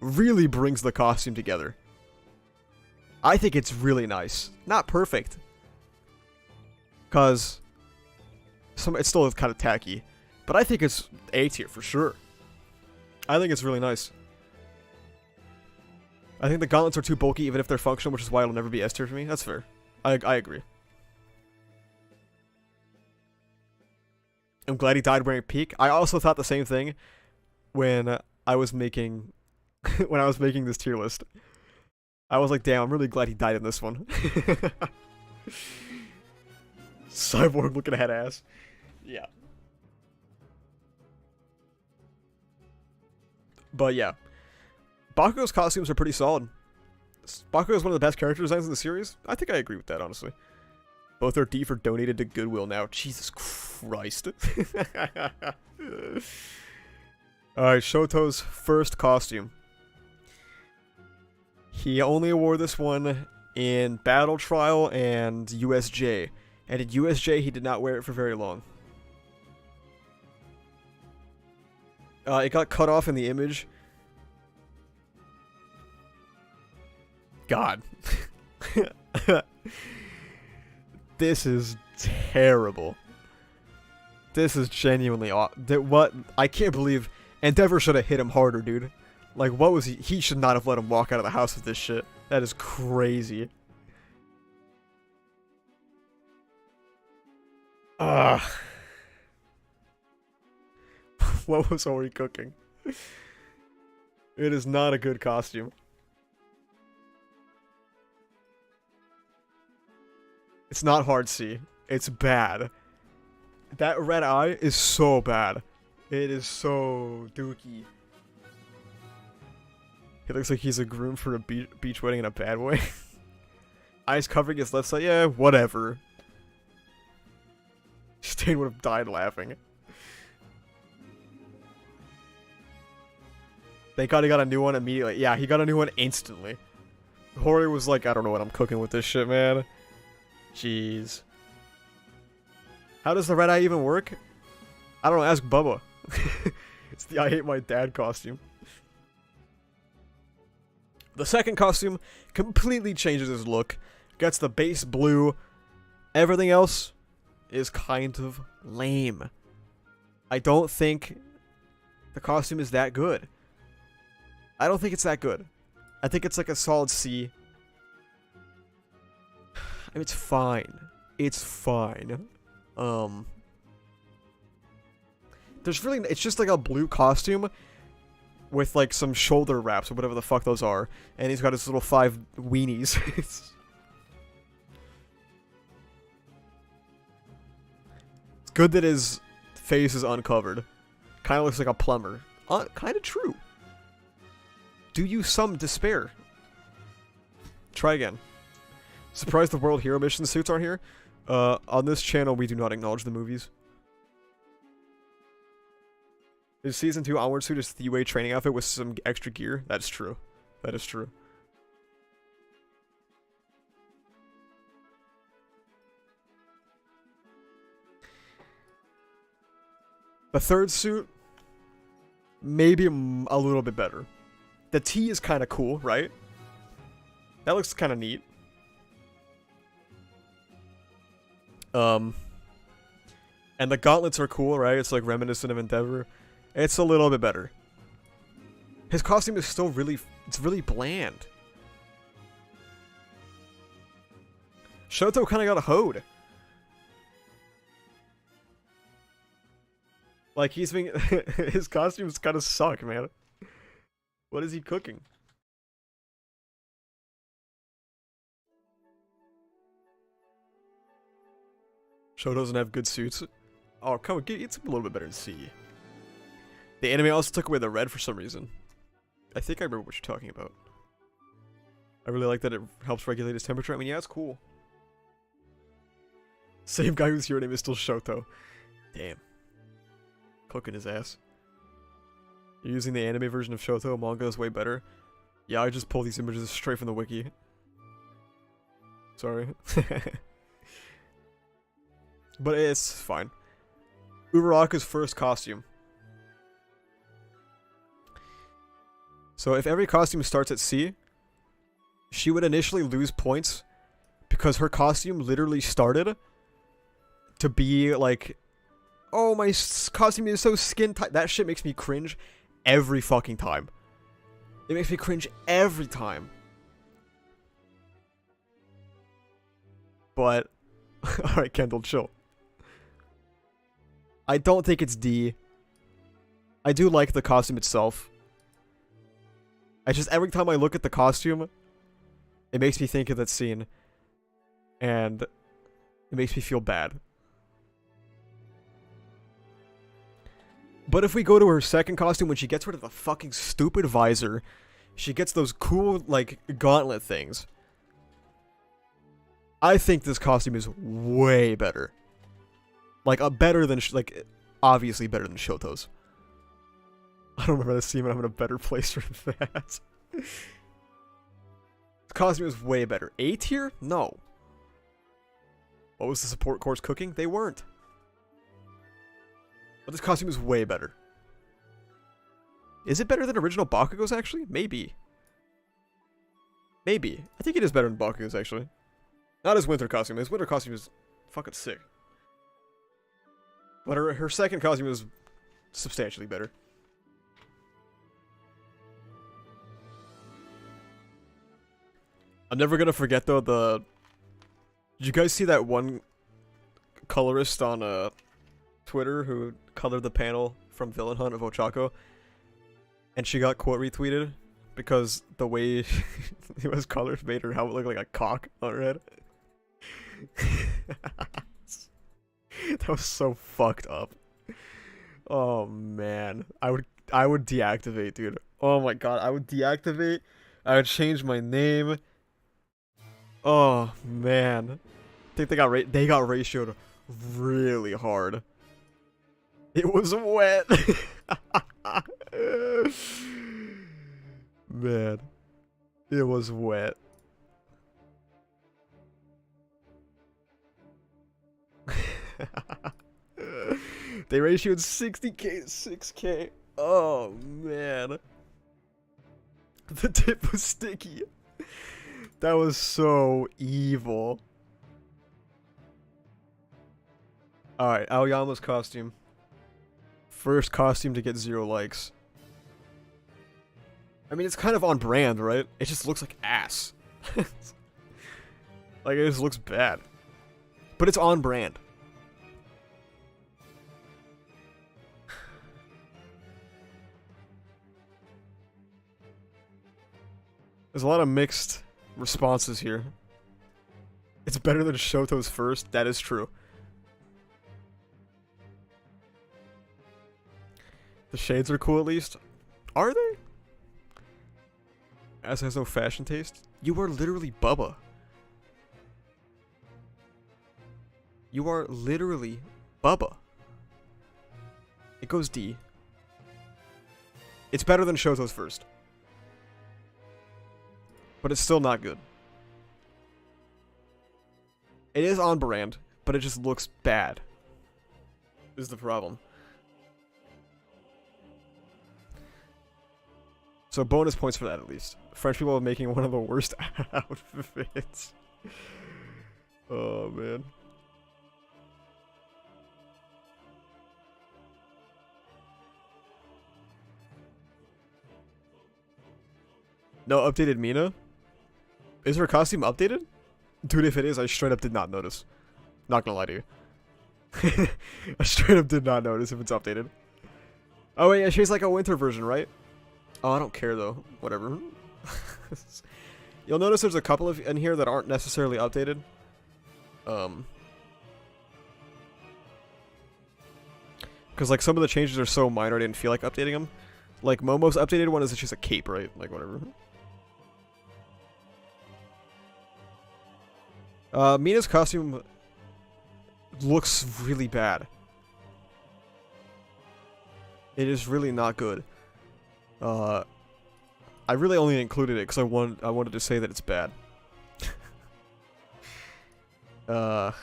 really brings the costume together. I think it's really nice. Not perfect. Because it still is kind of tacky. But I think it's A tier for sure. I think it's really nice. I think the gauntlets are too bulky even if they're functional, which is why it'll never be S tier for me. That's fair. I agree. I'm glad he died wearing peak. I also thought the same thing when I was making this tier list. I was like, damn, I'm really glad he died in this one. Cyborg looking head ass. Yeah. But yeah. Bakugo's costumes are pretty solid. Bakugo is one of the best character designs in the series. I think I agree with that, honestly. Both are D for donated to Goodwill now. Jesus Christ. Alright, Shoto's first costume. He only wore this one in Battle Trial and USJ. And in USJ, he did not wear it for very long. It got cut off in the image. God. This is terrible. This is genuinely what? I can't believe Endeavor should have hit him harder, dude. Like, what was he? He should not have let him walk out of the house with this shit. That is crazy. Ugh. What was Ori cooking? It is not a good costume. It's not hard C. It's bad. That red eye is so bad. It is so dookie. He looks like he's a groom for a beach wedding in a bad way. Eyes covering his left side. Yeah, whatever. Stain would have died laughing. Thank God he got a new one immediately. Yeah, he got a new one instantly. Hori was like, I don't know what I'm cooking with this shit, man. Jeez. How does the red eye even work? I don't know, ask Bubba. It's the I hate my dad costume. The second costume completely changes his look. Gets the base blue. Everything else is kind of lame. I don't think the costume is that good. I don't think it's that good. I think it's like a solid C. I mean, it's fine. It's fine. There's really, it's just like a blue costume with like some shoulder wraps or whatever the fuck those are, and he's got his little 5 weenies. It's good that his face is uncovered. Kind of looks like a plumber. Kind of true. Do you some despair? Try again. Surprised the World Hero Mission suits aren't here? On this channel, we do not acknowledge the movies. His Season 2 onward suit is the UA training outfit with some extra gear. That's true. That is true. The third suit, maybe a little bit better. The T is kind of cool, right? That looks kind of neat. And the gauntlets are cool, right? It's like reminiscent of Endeavor. It's a little bit better. His costume is still really, it's really bland. Shoto kind of got a hoed. Like, he's being, his costumes kind of suck, man. What is he cooking? Shoto doesn't have good suits. Oh, come on, it's a little bit better than C. The anime also took away the red for some reason. I think I remember what you're talking about. I really like that it helps regulate his temperature. I mean, yeah, it's cool. Same guy whose hero name is still Shoto. Damn. Cooking his ass. You're using the anime version of Shoto, manga is way better. Yeah, I just pulled these images straight from the wiki. Sorry. But it's fine. Uraraka's first costume. So if every costume starts at C, she would initially lose points because her costume literally started to be like, oh, my costume is so skin tight. That shit makes me cringe every fucking time. It makes me cringe every time. But, alright, Kendall, chill. I don't think it's D. I do like the costume itself. I just, every time I look at the costume, it makes me think of that scene. And it makes me feel bad. But if we go to her second costume, when she gets rid of the fucking stupid visor, she gets those cool, like, gauntlet things. I think this costume is way better. Like, better than, like, obviously better than Shoto's. I don't remember the scene, but I'm in a better place for that. This costume is way better. A tier? No. What was the support course cooking? They weren't. But this costume is way better. Is it better than original Bakugo's, actually? Maybe. Maybe. I think it is better than Bakugo's, actually. Not his winter costume. His winter costume is fucking sick. But her second costume is substantially better. I'm never gonna forget, though, the... Did you guys see that one colorist on Twitter who colored the panel from Villain Hunt of Ochako? And she got quote retweeted because the way it was colored made her helmet look like a cock on her head. That was so fucked up. Oh man, I would deactivate, dude. Oh my god, I would deactivate. I would change my name. Oh man, I think they got ratioed really hard. It was wet. Man, it was wet. They ratioed 60k to 6k. Oh, man. The tip was sticky. That was so evil. Alright, Aoyama's costume. First costume to get 0 likes. I mean, it's kind of on brand, right? It just looks like ass. Like, it just looks bad. But it's on brand. There's a lot of mixed responses here. It's better than Shoto's first. That is true. The shades are cool at least. Are they? As has no fashion taste. You are literally Bubba. You are literally Bubba. It goes D. It's better than Shoto's first. But it's still not good. It is on brand, but it just looks bad. Is the problem. So bonus points for that at least. French people are making one of the worst outfits. Oh man. No updated Mina? Is her costume updated? Dude, if it is, I straight up did not notice. Not gonna lie to you. I straight up did not notice if it's updated. Oh wait, yeah, she's like a winter version, right? Oh, I don't care though. Whatever. You'll notice there's a couple of in here that aren't necessarily updated. Because like some of the changes are so minor I didn't feel like updating them. Like Momo's updated one is that she's a cape, right? Like whatever. Mina's costume looks really bad. It is really not good. I really only included it because I wanted to say that it's bad. Better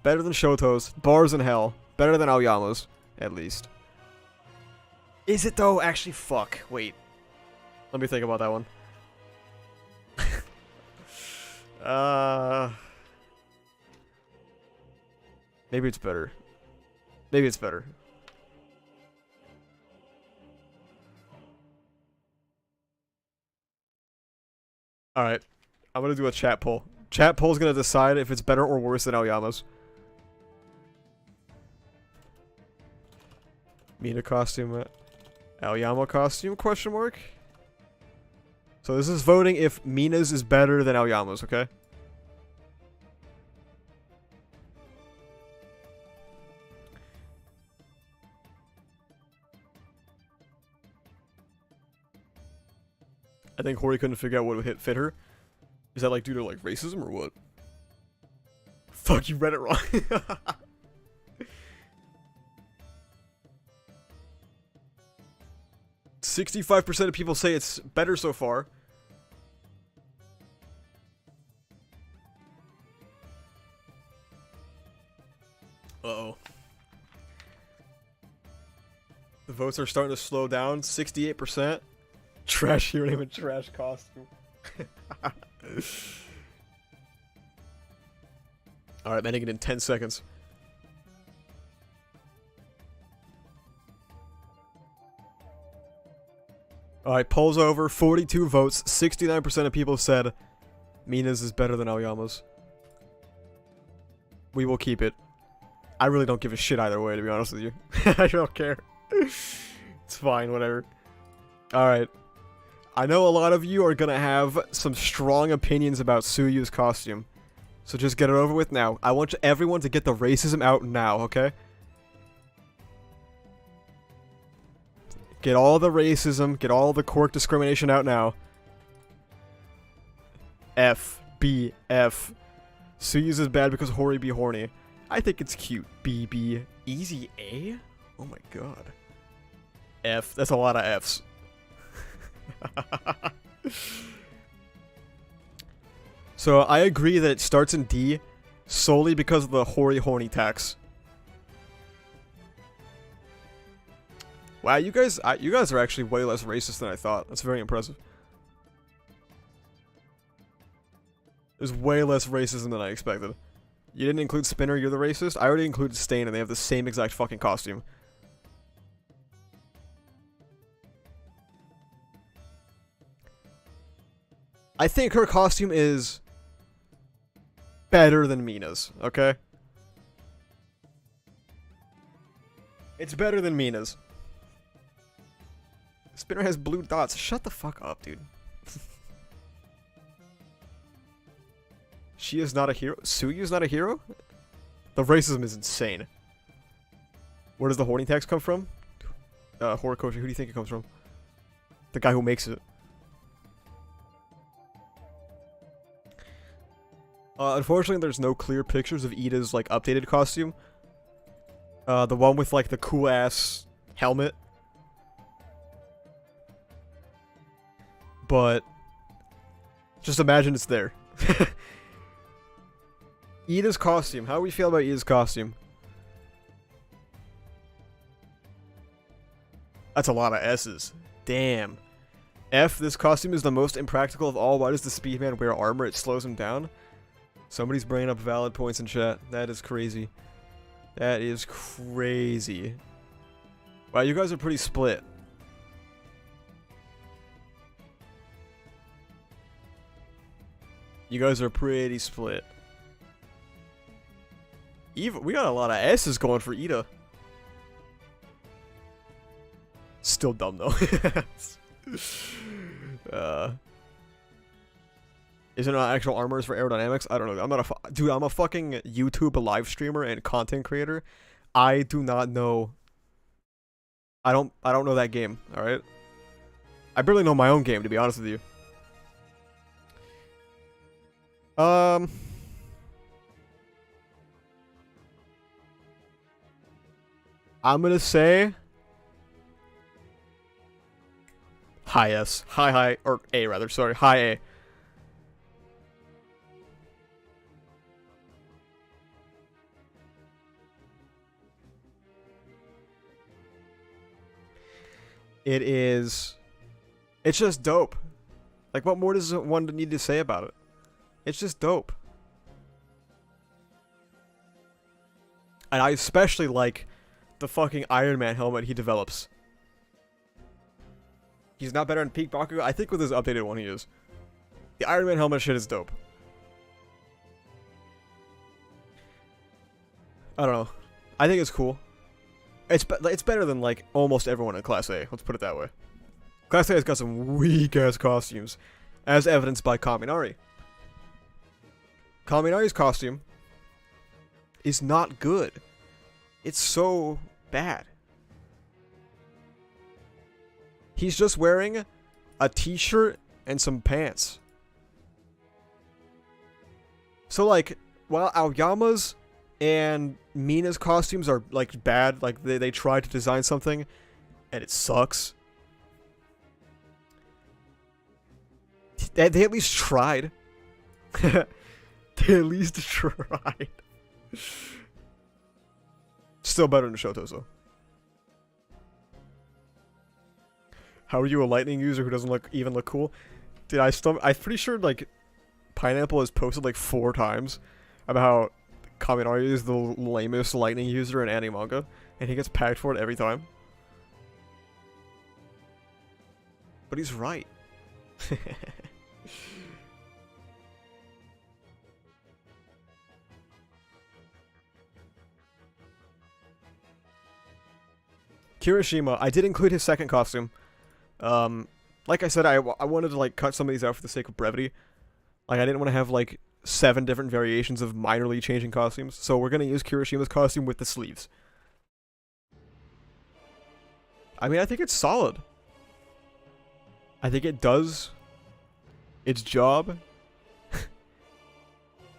than Shoto's. Bars in hell. Better than Aoyama's, at least. Is it though? Actually, fuck. Wait. Let me think about that one. Maybe it's better. Maybe it's better. Alright. I'm gonna do a chat poll. Chat poll's gonna decide if it's better or worse than Aoyama's. Mina costume. Aoyama costume? Question mark? So this is voting if Mina's is better than Aoyama's, okay? I think Hori couldn't figure out what would fit her. Is that like due to like racism or what? Fuck, you read it wrong. 65% of people say it's better so far. Uh-oh. The votes are starting to slow down. 68%. Trash hero name and trash costume. Alright, ending it in 10 seconds. Alright, poll's over. 42 votes. 69% of people said Mina's is better than Aoyama's. We will keep it. I really don't give a shit either way, to be honest with you. I don't care. It's fine, whatever. Alright. I know a lot of you are gonna have some strong opinions about Tsuyu's costume. So just get it over with now. I want everyone to get the racism out now, okay? Get all the racism, get all the quirk discrimination out now. F, B, F. Tsuyu's is bad because Hori be horny. I think it's cute. B, B. Easy A? Oh my god. F. That's a lot of Fs. So I agree that it starts in D solely because of the Hori horny tax. Wow, you guys are actually way less racist than I thought. That's very impressive. There's way less racism than I expected. You didn't include Spinner, you're the racist? I already included Stain, and they have the same exact fucking costume. I think her costume is better than Mina's, okay? It's better than Mina's. Spinner has blue dots. Shut the fuck up, dude. She is not a hero? Suyu's not a hero? The racism is insane. Where does the hoarding tax come from? Horikoshi, who do you think it comes from? The guy who makes it. Unfortunately, there's no clear pictures of Ida's, like, updated costume. The one with, like, the cool-ass helmet. But just imagine it's there. Ida's costume. How do we feel about Ida's costume? That's a lot of S's. Damn. F, this costume is the most impractical of all. Why does the Speedman wear armor? It slows him down. Somebody's bringing up valid points in chat. That is crazy. That is crazy. Wow, you guys are pretty split. You guys are pretty split. Eva, we got a lot of S's going for Ida. Still dumb though. Isn't it actual armors for aerodynamics? I don't know. I'm not a dude. I'm a fucking YouTube live streamer and content creator. I do not know. I don't know that game. All right. I barely know my own game, to be honest with you. I'm gonna say high S, high, or A rather. Sorry, high A. It's just dope. Like, what more does one need to say about it? It's just dope. And I especially like the fucking Iron Man helmet he develops. He's not better in Peak Bakugo. I think with his updated one he is. The Iron Man helmet shit is dope. I don't know. I think it's cool. It's better than, like, almost everyone in Class A. Let's put it that way. Class A has got some weak-ass costumes, as evidenced by Kaminari. Kaminari's costume is not good. It's so bad. He's just wearing a t-shirt and some pants. So, like, while Aoyama's and Mina's costumes are, like, bad, like, they tried to design something, and it sucks. They at least tried. They at least tried. Still better than Shoto's, though. How are you a lightning user who doesn't even look cool? Dude, I'm pretty sure, like, Pineapple has posted, like, 4 times about how Kaminari is the lamest lightning user in anime manga, and he gets packed for it every time. But he's right. Kirishima, I did include his second costume. Like I said, I wanted to, like, cut some of these out for the sake of brevity. Like, I didn't want to have, like, 7 different variations of minorly changing costumes, so we're gonna use Kirishima's costume with the sleeves. I mean, I think it's solid. I think it does its job.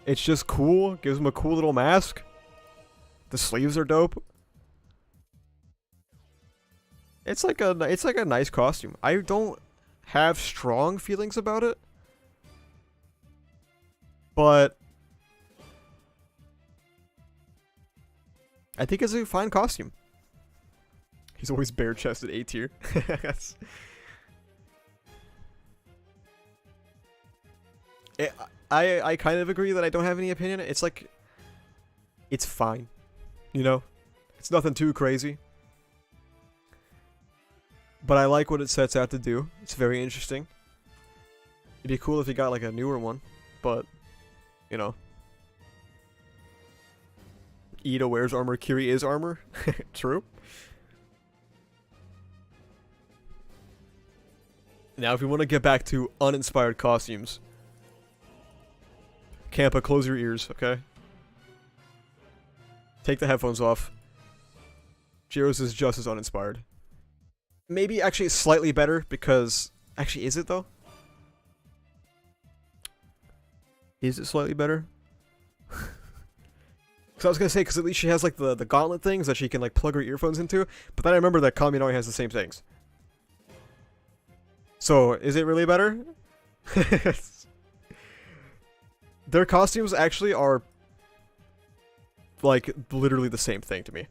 It's just cool. Gives him a cool little mask. The sleeves are dope. It's like a nice costume. I don't have strong feelings about it, but I think it's a fine costume. He's always bare-chested A tier. I kind of agree that I don't have any opinion. It's like, it's fine, you know? It's nothing too crazy. But I like what it sets out to do. It's very interesting. It'd be cool if you got like a newer one, but, you know. Ida wears armor, Kiri is armor. True. Now, if we want to get back to uninspired costumes. Campa, close your ears, okay? Take the headphones off. Jiro's is just as uninspired. Maybe actually slightly better because... Actually, is it though? Is it slightly better? Because I was going to say, because at least she has like the gauntlet things that she can like plug her earphones into. But then I remember that Kaminari has the same things. So, is it really better? Their costumes actually are like literally the same thing to me.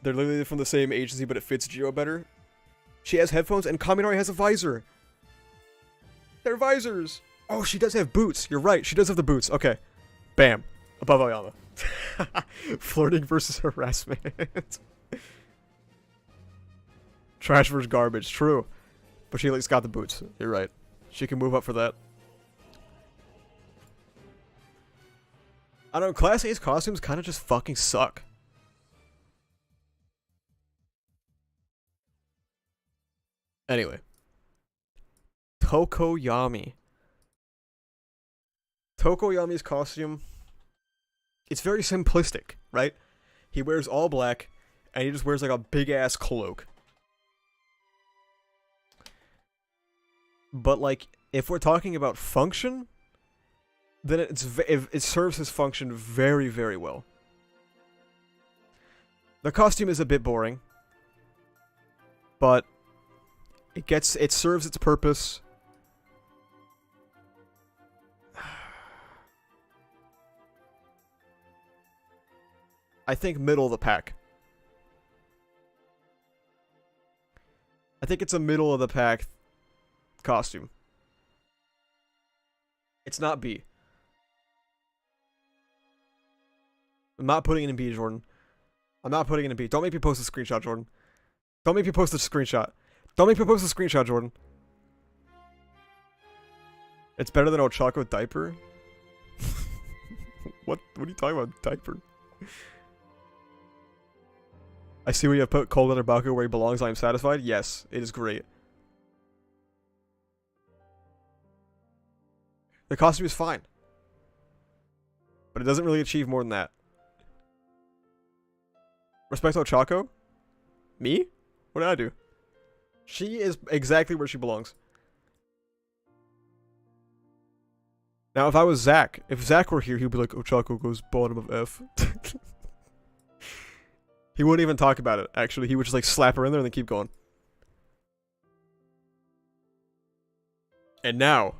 They're literally from the same agency, but it fits Jiro better. She has headphones, and Kaminari has a visor. They're visors. Oh, she does have boots. You're right. She does have the boots. Okay. Bam. Above Aoyama. Flirting versus harassment. Trash versus garbage. True. But she at least got the boots. You're right. She can move up for that. I don't know. Class A's costumes kind of just fucking suck. Anyway. Tokoyami. Tokoyami's costume, it's very simplistic, right? He wears all black, and he just wears like a big-ass cloak. But like, if we're talking about function, then it serves his function very, very well. The costume is a bit boring, but it serves its purpose. I think middle of the pack. I think it's a middle of the pack costume. It's not B. I'm not putting it in B, Jordan. I'm not putting it in B. Don't make me post a screenshot, Jordan. Don't make me post a screenshot. Don't make me post a screenshot, Jordan. It's better than Ochako diaper? What are you talking about, diaper? I see where you have put Cold Leather Baku where he belongs. I am satisfied. Yes, it is great. The costume is fine. But it doesn't really achieve more than that. Respect Ochako? Me? What did I do? She is exactly where she belongs. Now, if I was Zach, if Zach were here, he'd be like, Ochako goes bottom of F. He wouldn't even talk about it, actually. He would just, like, slap her in there and then keep going. And now,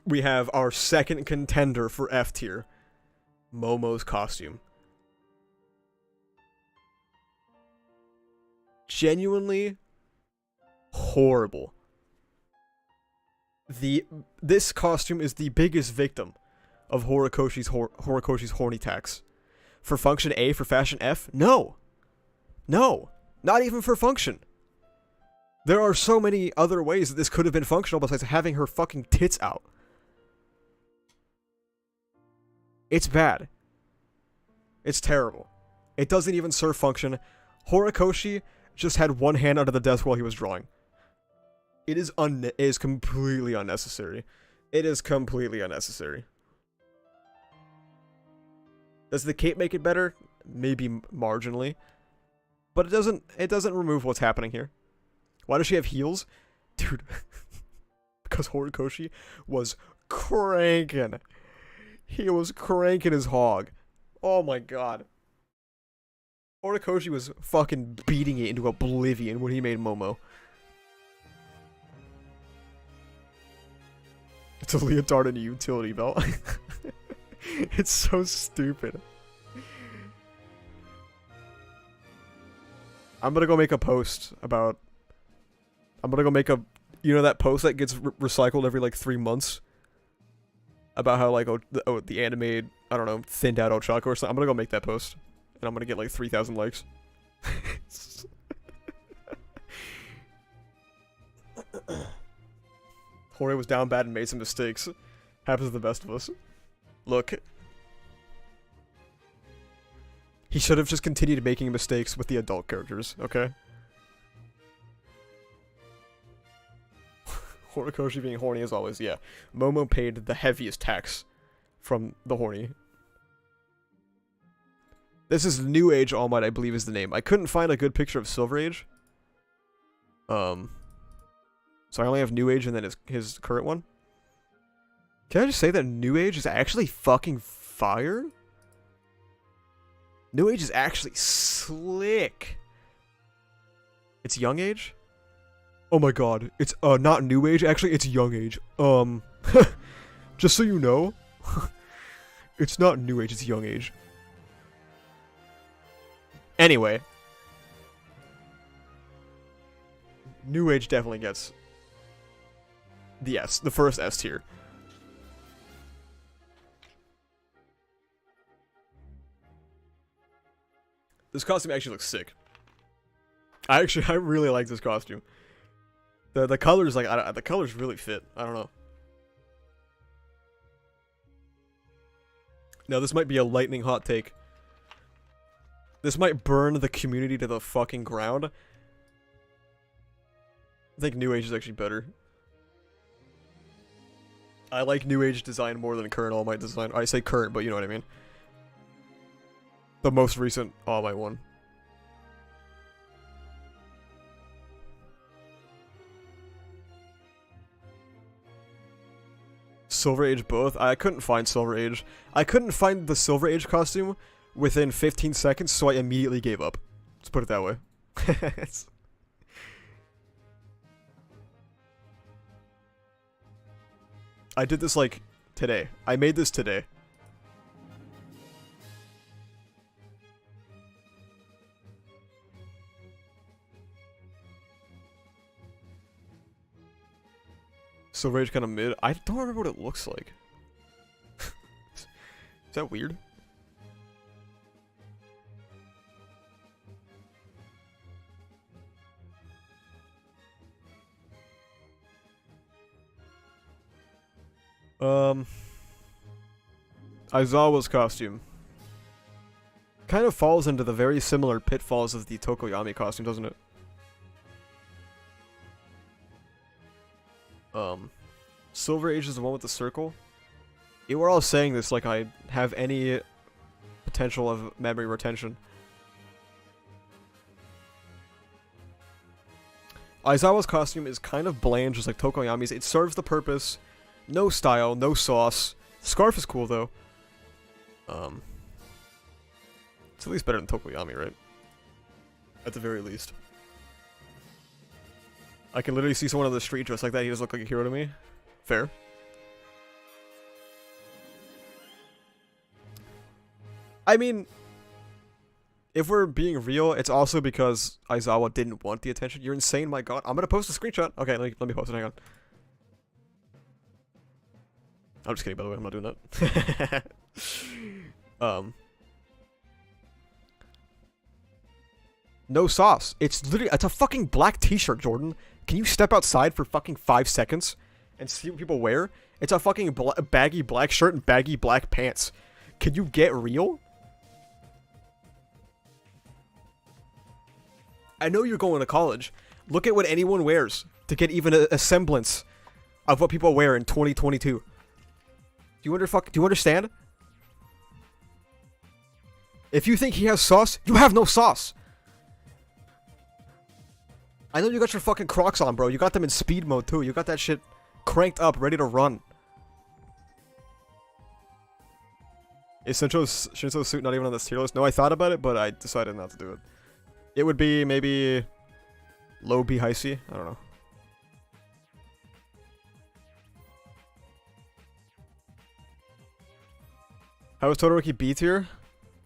we have our second contender for F tier. Momo's costume. Genuinely horrible. This costume is the biggest victim of Horikoshi's horny tax. For function A, for fashion F? No. No. Not even for function. There are so many other ways that this could have been functional besides having her fucking tits out. It's bad. It's terrible. It doesn't even serve function. Horikoshi just had one hand under the desk while he was drawing. It is completely unnecessary. It is completely unnecessary. Does the cape make it better? Maybe marginally. But it doesn't remove what's happening here. Why does she have heels? Dude. Because Horikoshi was cranking. He was cranking his hog. Oh my god. Horikoshi was fucking beating it into oblivion when he made Momo. It's a leotard and a utility belt. It's so stupid. I'm gonna go make a post about... I'm gonna go make a... You know that post that gets recycled every, like, 3 months? About how, like, the anime, I don't know, thinned out Ochako or something. I'm gonna go make that post. And I'm gonna get, like, 3,000 likes. Jorge was down bad and made some mistakes. Happens to the best of us. Look. He should have just continued making mistakes with the adult characters, okay? Horikoshi being horny as always, yeah. Momo paid the heaviest tax from the horny. This is New Age All Might, I believe is the name. I couldn't find a good picture of Silver Age. So I only have New Age and then his current one. Can I just say that New Age is actually fucking fire? New Age is actually slick. It's Young Age? Oh my god. It's not New Age, actually it's Young Age. Just so you know. It's not New Age, it's Young Age. Anyway. New Age definitely gets the S, the first S tier. This costume actually looks sick. I really like this costume. The colors, like, the colors really fit. I don't know. Now, this might be a lightning hot take. This might burn the community to the fucking ground. I think New Age is actually better. I like New Age design more than current All Might design. I say current, but you know what I mean. The most recent All Might one. Silver Age both? I couldn't find Silver Age. I couldn't find the Silver Age costume within 15 seconds, so I immediately gave up. Let's put it that way. I did this, like, today. I made this today. Silver Age kind of mid. I don't remember what it looks like. Is that weird? Aizawa's costume kind of falls into the very similar pitfalls of the Tokoyami costume, doesn't it? Silver Age is the one with the circle. You were all saying this like I have any potential of memory retention. Aizawa's costume is kind of bland, just like Tokoyami's. It serves the purpose. No style, no sauce. Scarf is cool, though. It's at least better than Tokoyami, right? At the very least. I can literally see someone on the street dressed like that. He doesn't look like a hero to me. Fair. I mean, if we're being real, it's also because Aizawa didn't want the attention. You're insane, my god. I'm gonna post a screenshot. Okay, let me post it. Hang on. I'm just kidding, by the way. I'm not doing that. No sauce. It's literally, it's a fucking black t-shirt, Jordan. Can you step outside for fucking 5 seconds and see what people wear? It's a fucking baggy black shirt and baggy black pants. Can you get real? I know you're going to college. Look at what anyone wears to get even a semblance of what people wear in 2022. Do you understand? If you think he has sauce, you have no sauce. I know you got your fucking Crocs on, bro. You got them in speed mode, too. You got that shit cranked up, ready to run. Is Shinso's suit not even on this tier list? No, I thought about it, but I decided not to do it. It would be maybe low B, high C. I don't know. How is Todoroki B tier?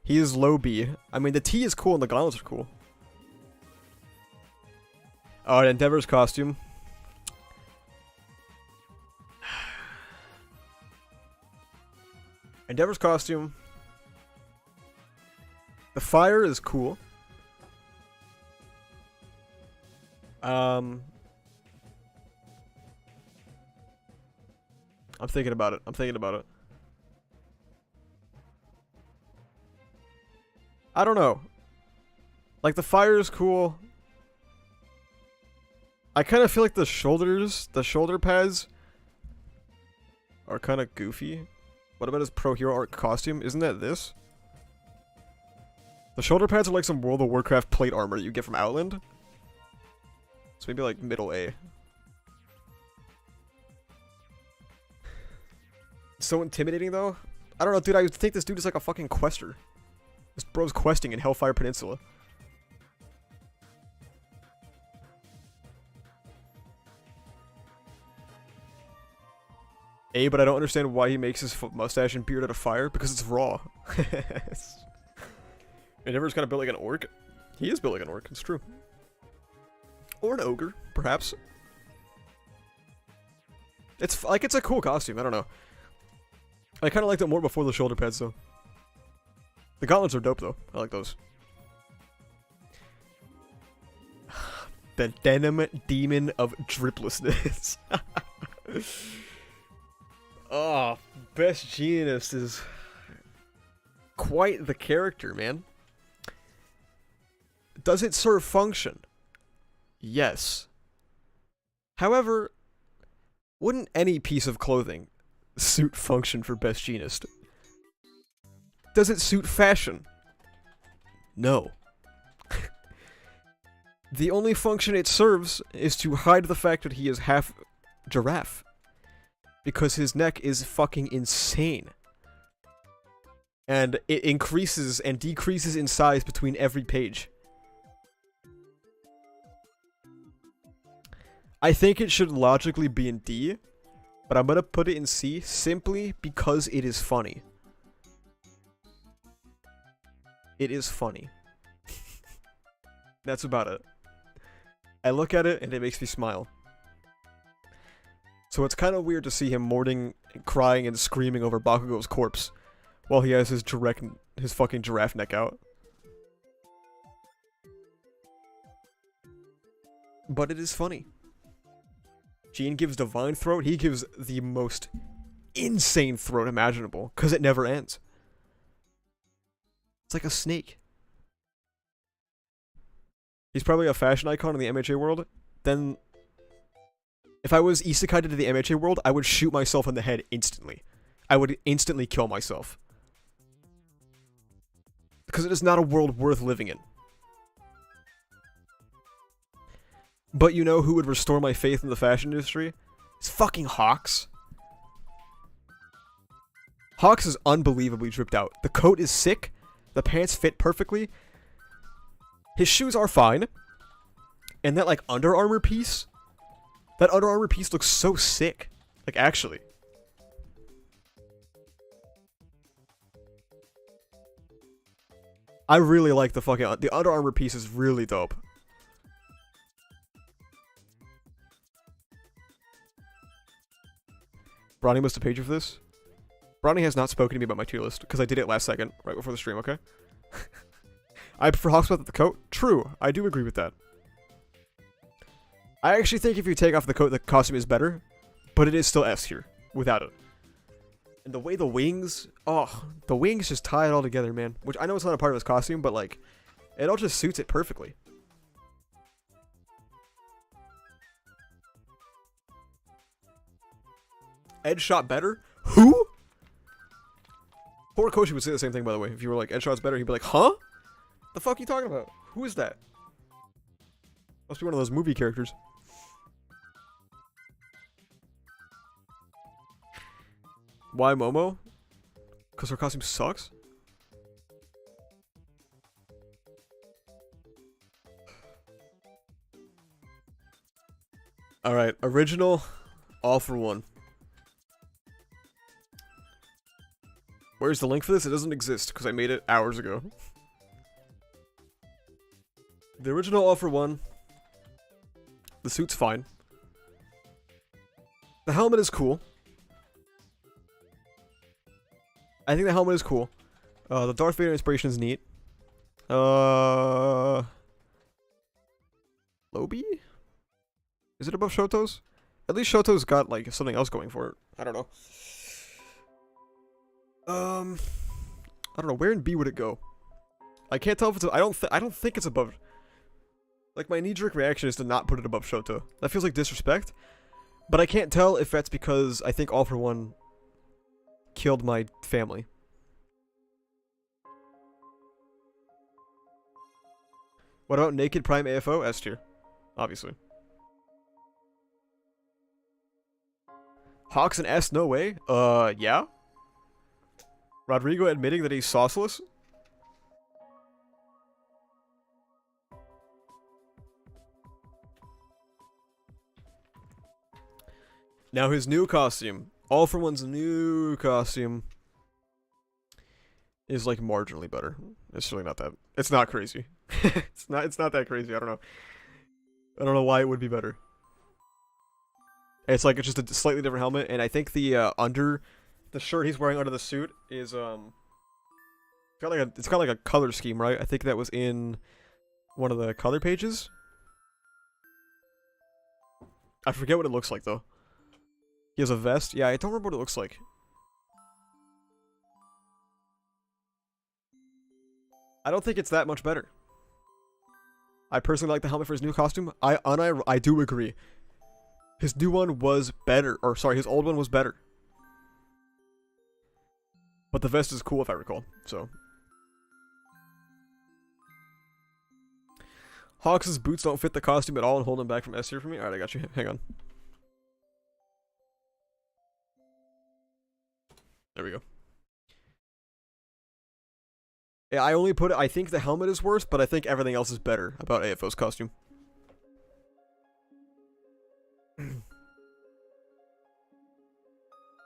He is low B. I mean, the T is cool and the gauntlets are cool. Oh, Endeavor's costume. Endeavor's costume. The fire is cool. I'm thinking about it. I'm thinking about it. I don't know. Like, the fire is cool. I kind of feel like the shoulder pads are kind of goofy. What about his Pro Hero Arc costume? Isn't that this? The shoulder pads are like some World of Warcraft plate armor you get from Outland. So maybe like middle A. So intimidating though? I don't know, dude, I would think this dude is like a fucking quester. This bro's questing in Hellfire Peninsula. A, but I don't understand why he makes his mustache and beard out of fire, because it's raw. Endeavor's kind of built like an orc. He is built like an orc, it's true. Or an ogre, perhaps. It's like, it's a cool costume, I don't know. I kind of liked it more before the shoulder pads, though. The gauntlets are dope, though. I like those. The Denim Demon of Driplessness. Oh, Best Jeanist is quite the character, man. Does it serve function? Yes. However, wouldn't any piece of clothing suit function for Best Jeanist? Does it suit fashion? No. The only function it serves is to hide the fact that he is half giraffe. Because his neck is fucking insane. And it increases and decreases in size between every page. I think it should logically be in D, but I'm gonna put it in C simply because it is funny. It is funny. That's about it. I look at it and it makes me smile. So it's kind of weird to see him mourning, and crying, and screaming over Bakugo's corpse while he has his fucking giraffe neck out. But it is funny. Jean gives Divine Throat, he gives the most insane throat imaginable, because it never ends. It's like a snake. He's probably a fashion icon in the MHA world. Then, if I was isekai to the MHA world, I would shoot myself in the head instantly. I would instantly kill myself. Because it is not a world worth living in. But you know who would restore my faith in the fashion industry? It's fucking Hawks. Hawks is unbelievably dripped out. The coat is sick. The pants fit perfectly. His shoes are fine. And that, like, Under Armour piece? That Under Armour piece looks so sick. Like, actually. I really like the fucking... The Under Armour piece is really dope. Bronny must have paid you for this. Bronny has not spoken to me about my tier list, because I did it last second, right before the stream, okay? I prefer Hawks without the coat. True, I do agree with that. I actually think if you take off the coat, the costume is better, but it is still S tier, without it. And the way the wings... Oh, the wings just tie it all together, man. Which I know it's not a part of his costume, but, like, it all just suits it perfectly. Edge shot better? Who? Poor Koshi would say the same thing, by the way. If you were like, Edge shot's better, he'd be like, huh? The fuck are you talking about? Who is that? Must be one of those movie characters. Why Momo? Because her costume sucks? Alright, original, all for one. Where's the link for this? It doesn't exist, because I made it hours ago. The original all for one The suit's fine. The helmet is cool. I think the helmet is cool. The Darth Vader inspiration is neat. Lobi? Is it above Shoto's? At least Shoto's got, like, something else going for it. I don't know. I don't know. Where in B would it go? I can't tell if it's... I don't think it's above... Like, my knee-jerk reaction is to not put it above Shoto. That feels like disrespect. But I can't tell if that's because I think All For One killed my family. What about Naked Prime AFO? S tier. Obviously. Hawks and S, no way? Yeah? Rodrigo admitting that he's sauceless? Now his new costume. All For One's new costume is like marginally better. It's really not that. It's not crazy. It's not that crazy. I don't know. I don't know why it would be better. It's like it's just a slightly different helmet, and I think the the shirt he's wearing under the suit is it's got like a color scheme, right? I think that was in one of the color pages. I forget what it looks like though. He has a vest. Yeah, I don't remember what it looks like. I don't think it's that much better. I personally like the helmet for his new costume. I do agree. His new one was better. Or, sorry, his old one was better. But the vest is cool if I recall, so. Hawks' boots don't fit the costume at all and hold him back from S tier for me. Alright, I got you. Hang on. There we go. Yeah, I only put it, I think the helmet is worse, but I think everything else is better about AFO's costume.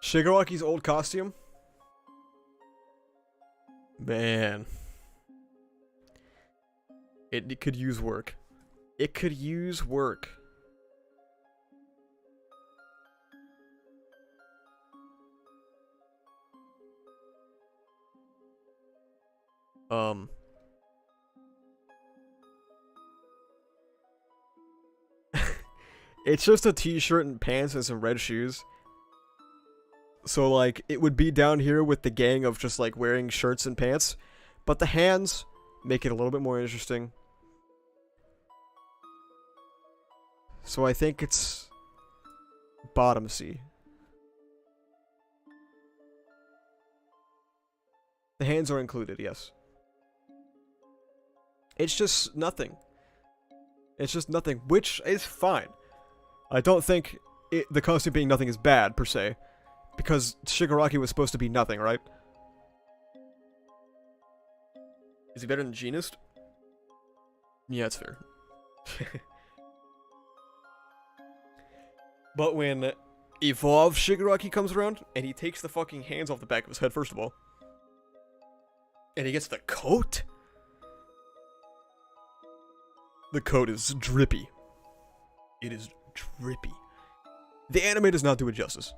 Shigaraki's old costume? Man. It could use work. It could use work. It's just a t-shirt and pants and some red shoes. So, like, it would be down here with the gang of just, like, wearing shirts and pants. But the hands make it a little bit more interesting. So I think it's bottom C. The hands are included, yes. It's just nothing. It's just nothing, which is fine. I don't think the costume being nothing is bad, per se. Because Shigaraki was supposed to be nothing, right? Is he better than Genist? Yeah, that's fair. But when Evolve Shigaraki comes around, and he takes the fucking hands off the back of his head, first of all. And he gets the coat? The coat is drippy. It is drippy. The anime does not do it justice.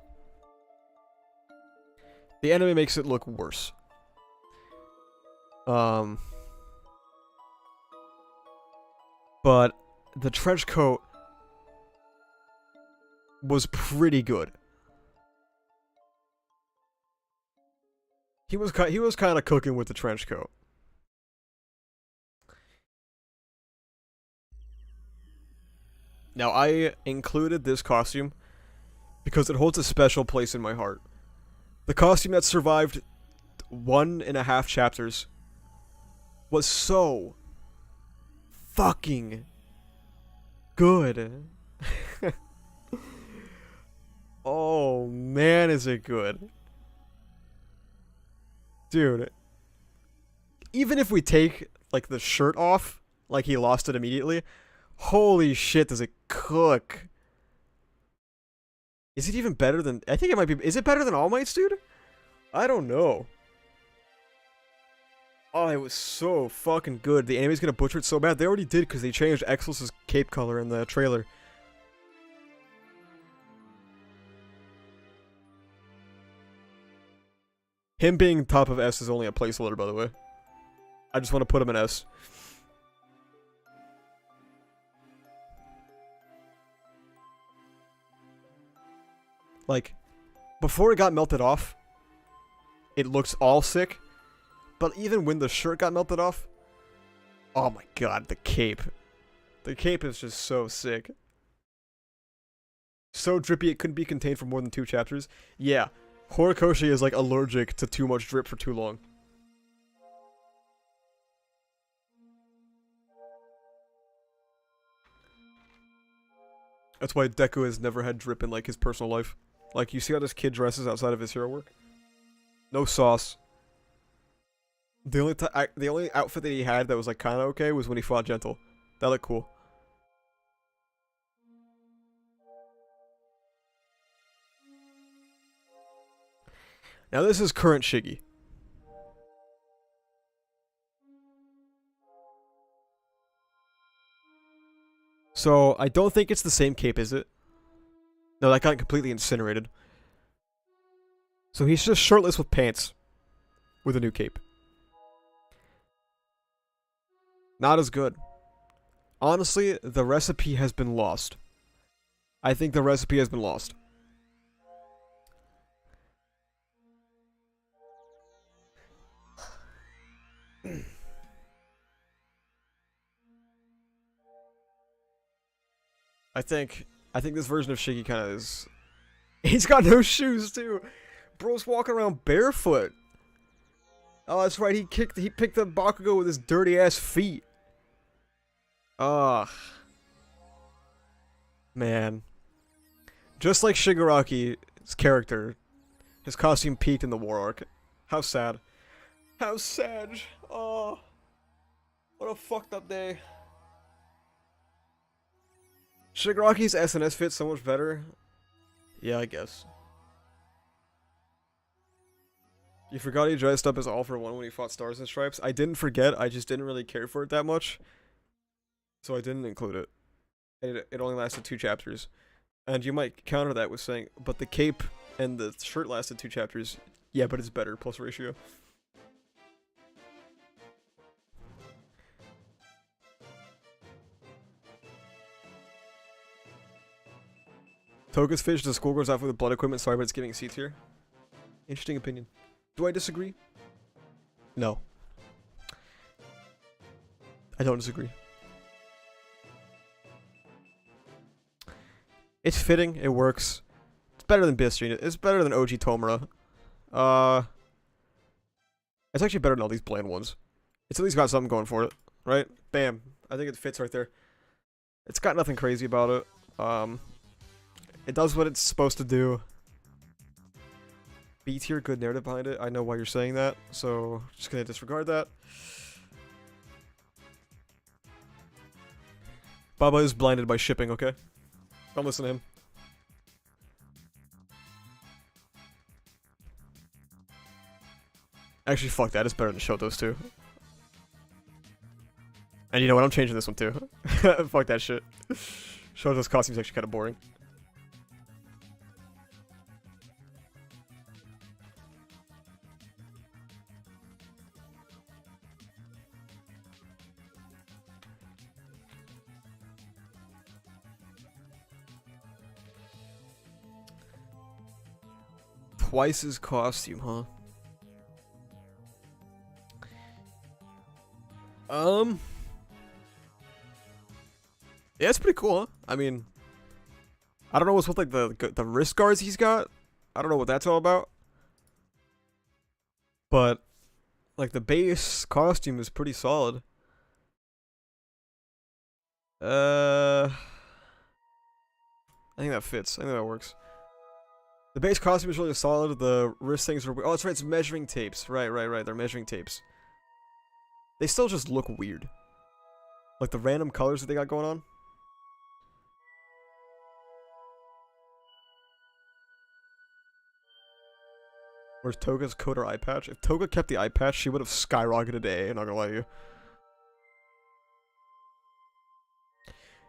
The anime makes it look worse. But the trench coat was pretty good. He was kind of cooking with the trench coat. Now, I included this costume because it holds a special place in my heart. The costume that survived 1.5 chapters was so fucking good. Oh, man, is it good. Dude. Even if we take, like, the shirt off, like he lost it immediately, holy shit, does it cook. Is it even better than... I think it might be... Is it better than All Might's, dude? I don't know. Oh, it was so fucking good. The anime's gonna butcher it so bad. They already did because they changed Exodus's cape color in the trailer. Him being top of S is only a placeholder, by the way. I just want to put him in S. Like, before it got melted off, it looks all sick. But even when the shirt got melted off, oh my god, the cape. The cape is just so sick. So drippy it couldn't be contained for more than 2 chapters. Yeah, Horikoshi is like allergic to too much drip for too long. That's why Deku has never had drip in like his personal life. Like, you see how this kid dresses outside of his hero work? No sauce. The only outfit that he had that was like kind of okay was when he fought Gentle. That looked cool. Now this is current Shiggy. So, I don't think it's the same cape, is it? No, that got completely incinerated. So he's just shirtless with pants. With a new cape. Not as good. Honestly, the recipe has been lost. I think the recipe has been lost. I think this version of Shiggy kind of is... He's got no shoes, too! Bro's walking around barefoot! Oh, that's right, he picked up Bakugo with his dirty-ass feet! Ugh. Man. Just like Shigaraki's character, his costume peaked in the war arc. How sad. How sad! Oh. What a fucked up day. Shigaraki's SNS fits so much better. Yeah, I guess. You forgot he dressed up as All for One when he fought Stars and Stripes? I didn't forget, I just didn't really care for it that much. So I didn't include it. It only lasted 2 chapters. And you might counter that with saying, but the cape and the shirt lasted 2 chapters. Yeah, but it's better, plus ratio. Toga's fish, the school goes off with the blood equipment, sorry but it's giving C tier. Interesting opinion. Do I disagree? No. I don't disagree. It's fitting, it works. It's better than Bistri, it's better than OG Tomura. It's actually better than all these bland ones. It's at least got something going for it, right? Bam. I think it fits right there. It's got nothing crazy about it. It does what it's supposed to do. B tier, good narrative behind it. I know why you're saying that, so just gonna disregard that. Baba is blinded by shipping, okay? Don't listen to him. Actually, fuck that. It's better than Shoto's too. And you know what? I'm changing this one too. Fuck that shit. Shoto's costume's actually kind of boring. Twice his costume, huh? Yeah, it's pretty cool, huh? I mean, I don't know what's with like the wrist guards he's got. I don't know what that's all about. But like the base costume is pretty solid. I think that fits. I think that works. The base costume is really solid. The wrist things are... Oh, that's right. It's measuring tapes. Right. They're measuring tapes. They still just look weird. Like the random colors that they got going on. Where's Toga's coat or eye patch? If Toga kept the eye patch, she would have skyrocketed to A, I'm not gonna lie to you.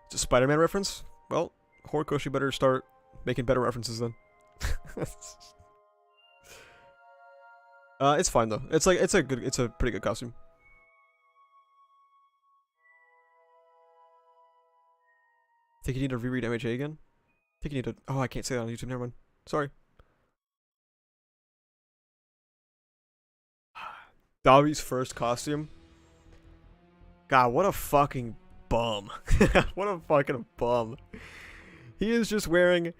It's a Spider-Man reference? Well, Horikoshi better start making better references then. It's fine though. It's like, it's a pretty good costume. Think you need to reread MHA again? Think you need to, oh, I can't say that on YouTube, never mind. Sorry. Dobby's first costume. God, what a fucking bum. What a fucking bum. He is just wearing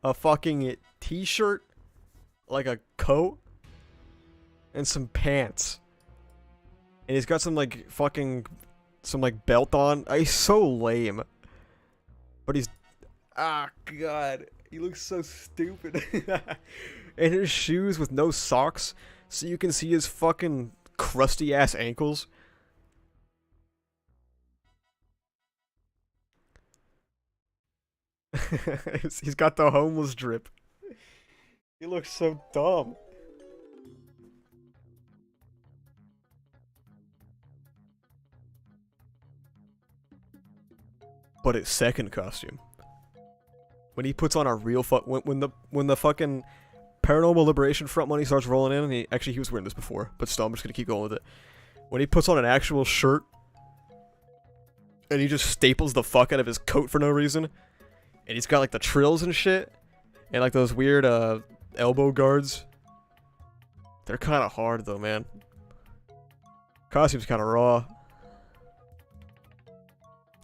a fucking t-shirt, like a coat, and some pants. And he's got some like fucking, some like belt on. He's so lame. But he's, ah, God. He looks so stupid. And his shoes with no socks, so you can see his fucking crusty ass ankles. He's got the homeless drip. He looks so dumb. But his second costume, when he puts on a real when the fucking Paranormal Liberation front money starts rolling in, and he was wearing this before, but still, I'm just gonna keep going with it. When he puts on an actual shirt, and he just staples the fuck out of his coat for no reason, and he's got like the trills and shit, and like those weird elbow guards. They're kind of hard though, man. Costume's kind of raw.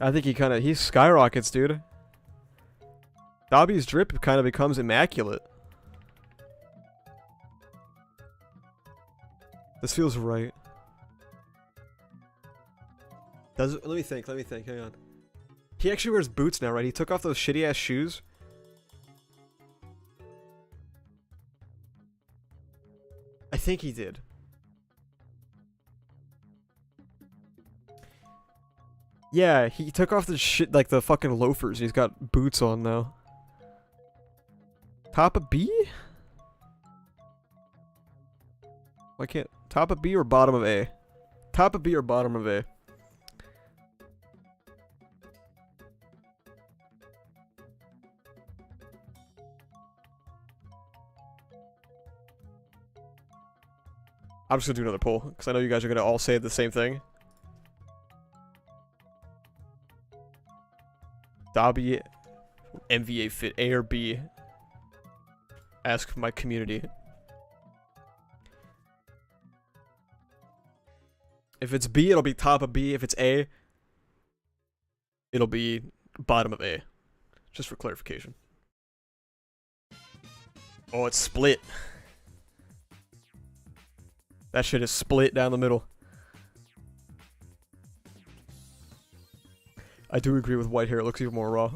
I think he skyrockets, dude. Dobby's drip kind of becomes immaculate. This feels right. Does it? Let me think, hang on. He actually wears boots now, right? He took off those shitty ass shoes. I think he did. Yeah, he took off the shit, like the fucking loafers. He's got boots on now. Top of B? Why can't... Top of B or bottom of A? Top of B or bottom of A? I'm just gonna do another poll, because I know you guys are gonna all say the same thing. Dobby, MVA fit A or B? Ask my community. If it's B, it'll be top of B. If it's A, it'll be bottom of A. Just for clarification. Oh, it's split. That shit is split down the middle. I do agree with white hair, it looks even more raw.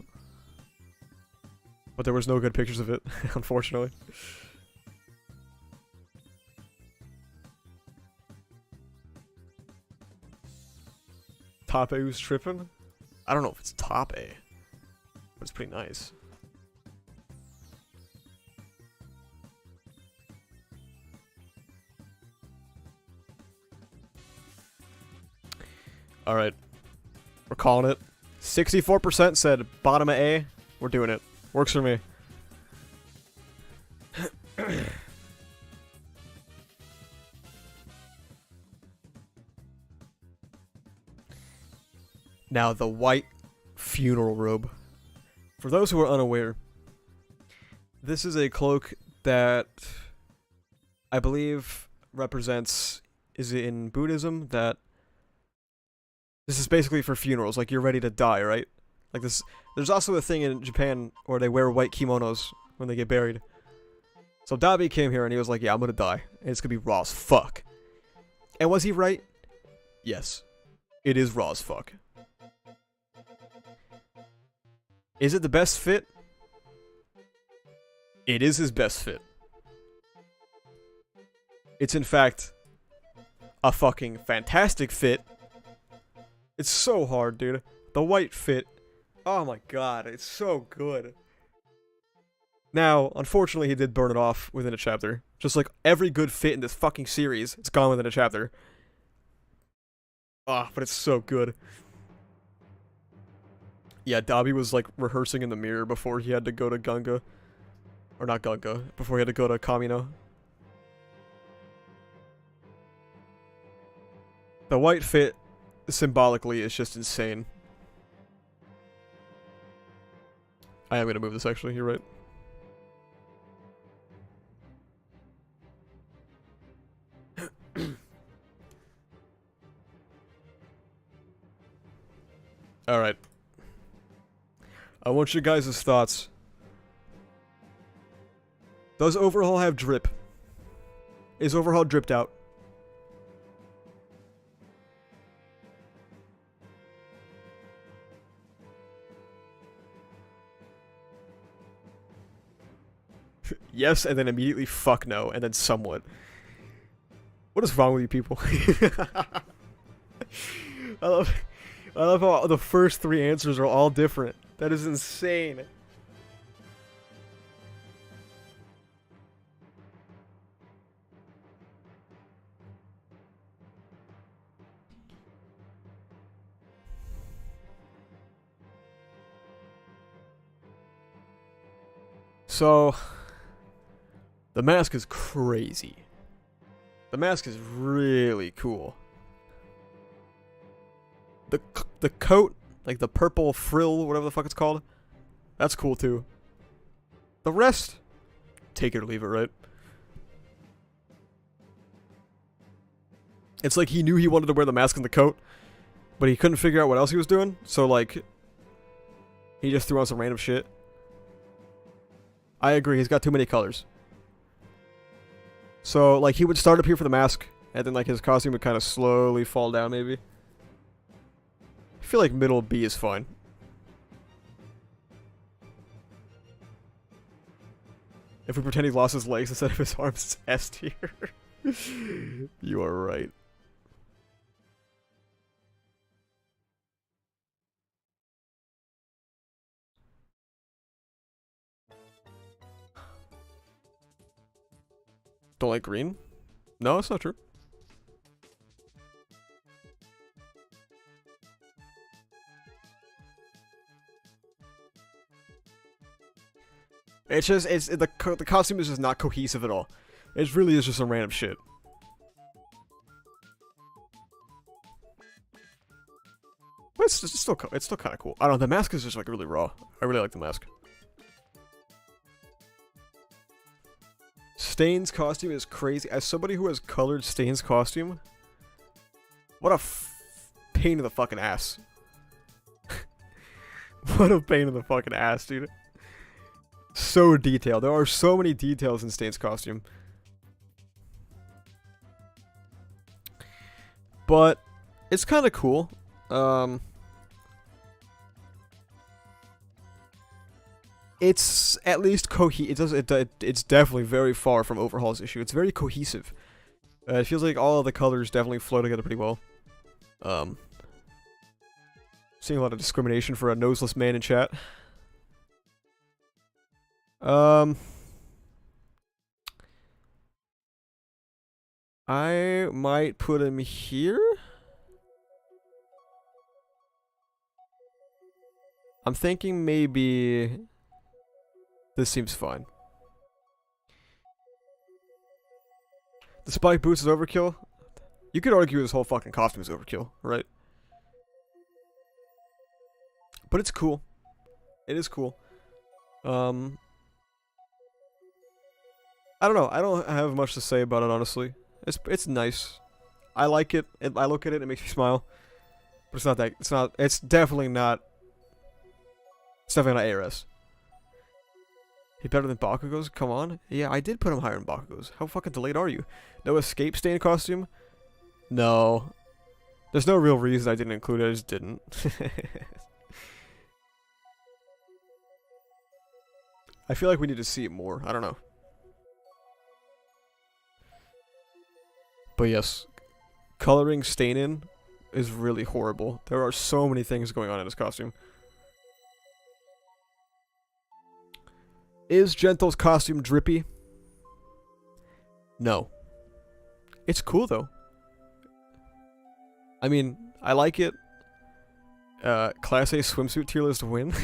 But there was no good pictures of it, unfortunately. Top A who's tripping? I don't know if it's top A, but it's pretty nice. Alright. We're calling it. 64% said bottom of A. We're doing it. Works for me. Now, the white funeral robe. For those who are unaware, this is a cloak that I believe represents, is it in Buddhism, that this is basically for funerals, like you're ready to die, right? Like this, there's also a thing in Japan where they wear white kimonos when they get buried. So Dobby came here and he was like, yeah, I'm gonna die. And it's gonna be raw as fuck. And was he right? Yes. It is raw as fuck. Is it the best fit? It is his best fit. It's in fact a fucking fantastic fit. It's so hard, dude. The white fit. Oh my god, it's so good. Now, unfortunately, he did burn it off within a chapter. Just like every good fit in this fucking series, it's gone within a chapter. Ah, but it's so good. Yeah, Dobby was like rehearsing in the mirror before he had to go to Gunga. Or not Gunga, before he had to go to Kamino. The white fit, symbolically, is just insane. I am gonna move this, actually, you're right. Alright. I want your guys' thoughts. Does Overhaul have drip? Is Overhaul dripped out? Yes, and then immediately fuck no, and then somewhat. What is wrong with you people? I love how the first three answers are all different. That is insane. So, the mask is crazy. The mask is really cool. The coat, like the purple frill, whatever the fuck it's called, that's cool too. The rest, take it or leave it, right? It's like he knew he wanted to wear the mask and the coat, but he couldn't figure out what else he was doing, so like, he just threw on some random shit. I agree, he's got too many colors. So, like, he would start up here for the mask, and then, like, his costume would kind of slowly fall down, maybe. I feel like middle B is fine. If we pretend he lost his legs instead of his arms, it's S tier. You are right. Don't like green? No, it's not true. It's just, the costume is just not cohesive at all. It really is just some random shit. But it's still kind of cool. I don't know, the mask is just like really raw. I really like the mask. Stain's costume is crazy. As somebody who has colored Stain's costume, what a pain in the fucking ass. What a pain in the fucking ass, dude. So detailed. There are so many details in Stain's costume. But it's kind of cool. It's at least it's definitely very far from Overhaul's issue. It's very cohesive. It feels like all of the colors definitely flow together pretty well. Seeing a lot of discrimination for a noseless man in chat. I might put him here. I'm thinking maybe this seems fine. The spike boots is overkill. You could argue his whole fucking costume is overkill, right? But it's cool. It is cool. I don't know. I don't have much to say about it, honestly. It's nice. I like it. I look at it, it makes me smile. But it's not that. It's definitely not. It's definitely not ARS. He better than Bakugo's? Come on. Yeah, I did put him higher than Bakugo's. How fucking delayed are you? No escape stain costume? No. There's no real reason I didn't include it. I just didn't. I feel like we need to see it more. I don't know. But yes, coloring Stain in is really horrible. There are so many things going on in his costume. Is Gentle's costume drippy? No. It's cool though. I mean, I like it. Class A swimsuit tier list win.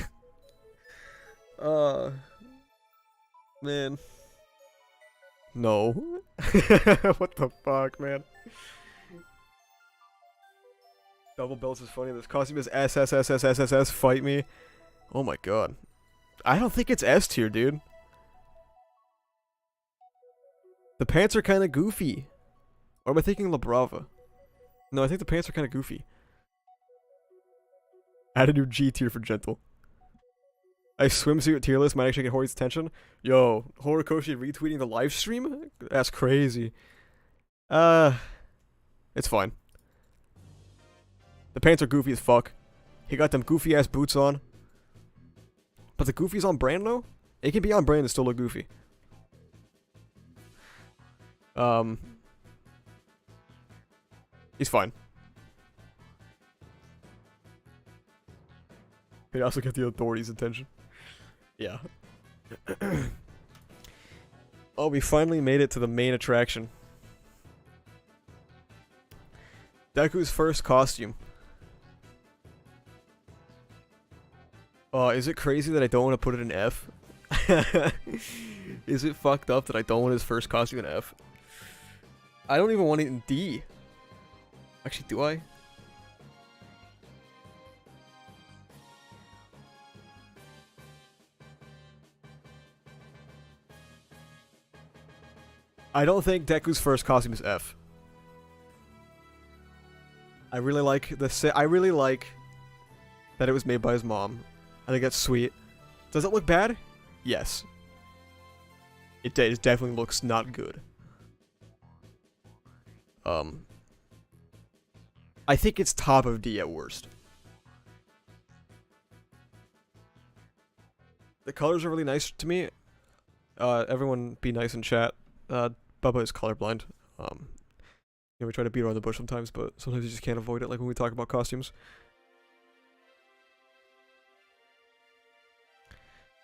Man. No. What the fuck, man? Double belts is funny. This costume is SSSSSSS. Fight me. Oh my god. I don't think it's S tier, dude. The pants are kind of goofy. Or am I thinking La Brava? No, I think the pants are kind of goofy. Add a new G tier for gentle. A swimsuit tier list might actually get Hori's attention. Yo, Horikoshi retweeting the live stream? That's crazy. It's fine. The pants are goofy as fuck. He got them goofy ass boots on. But the goofy's on brand though? It can be on brand and still look goofy. He's fine. He'd also get the authorities' attention. Yeah. Oh, we finally made it to the main attraction. Deku's first costume. Is it crazy that I don't want to put it in F? Is it fucked up that I don't want his first costume in F? I don't even want it in D. Actually, do I? I don't think Deku's first costume is F. I really like that it was made by his mom. I think that's sweet. Does it look bad? Yes. It definitely looks not good. I think it's top of D at worst. The colors are really nice to me. Everyone be nice in chat. Bubba is colorblind. We try to beat around the bush sometimes, but sometimes you just can't avoid it, like when we talk about costumes.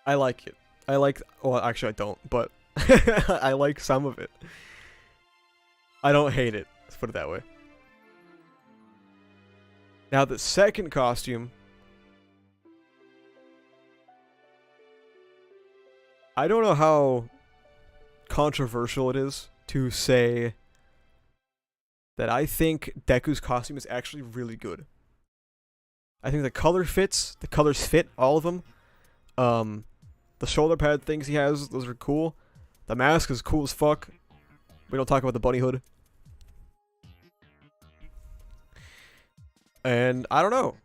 I like it. Well, actually I don't, but I like some of it. I don't hate it, let's put it that way. Now the second costume, I don't know how controversial it is to say that I think Deku's costume is actually really good. I think the colors fit, all of them. The shoulder pad things he has, those are cool. The mask is cool as fuck. We don't talk about the bunny hood. And I don't know.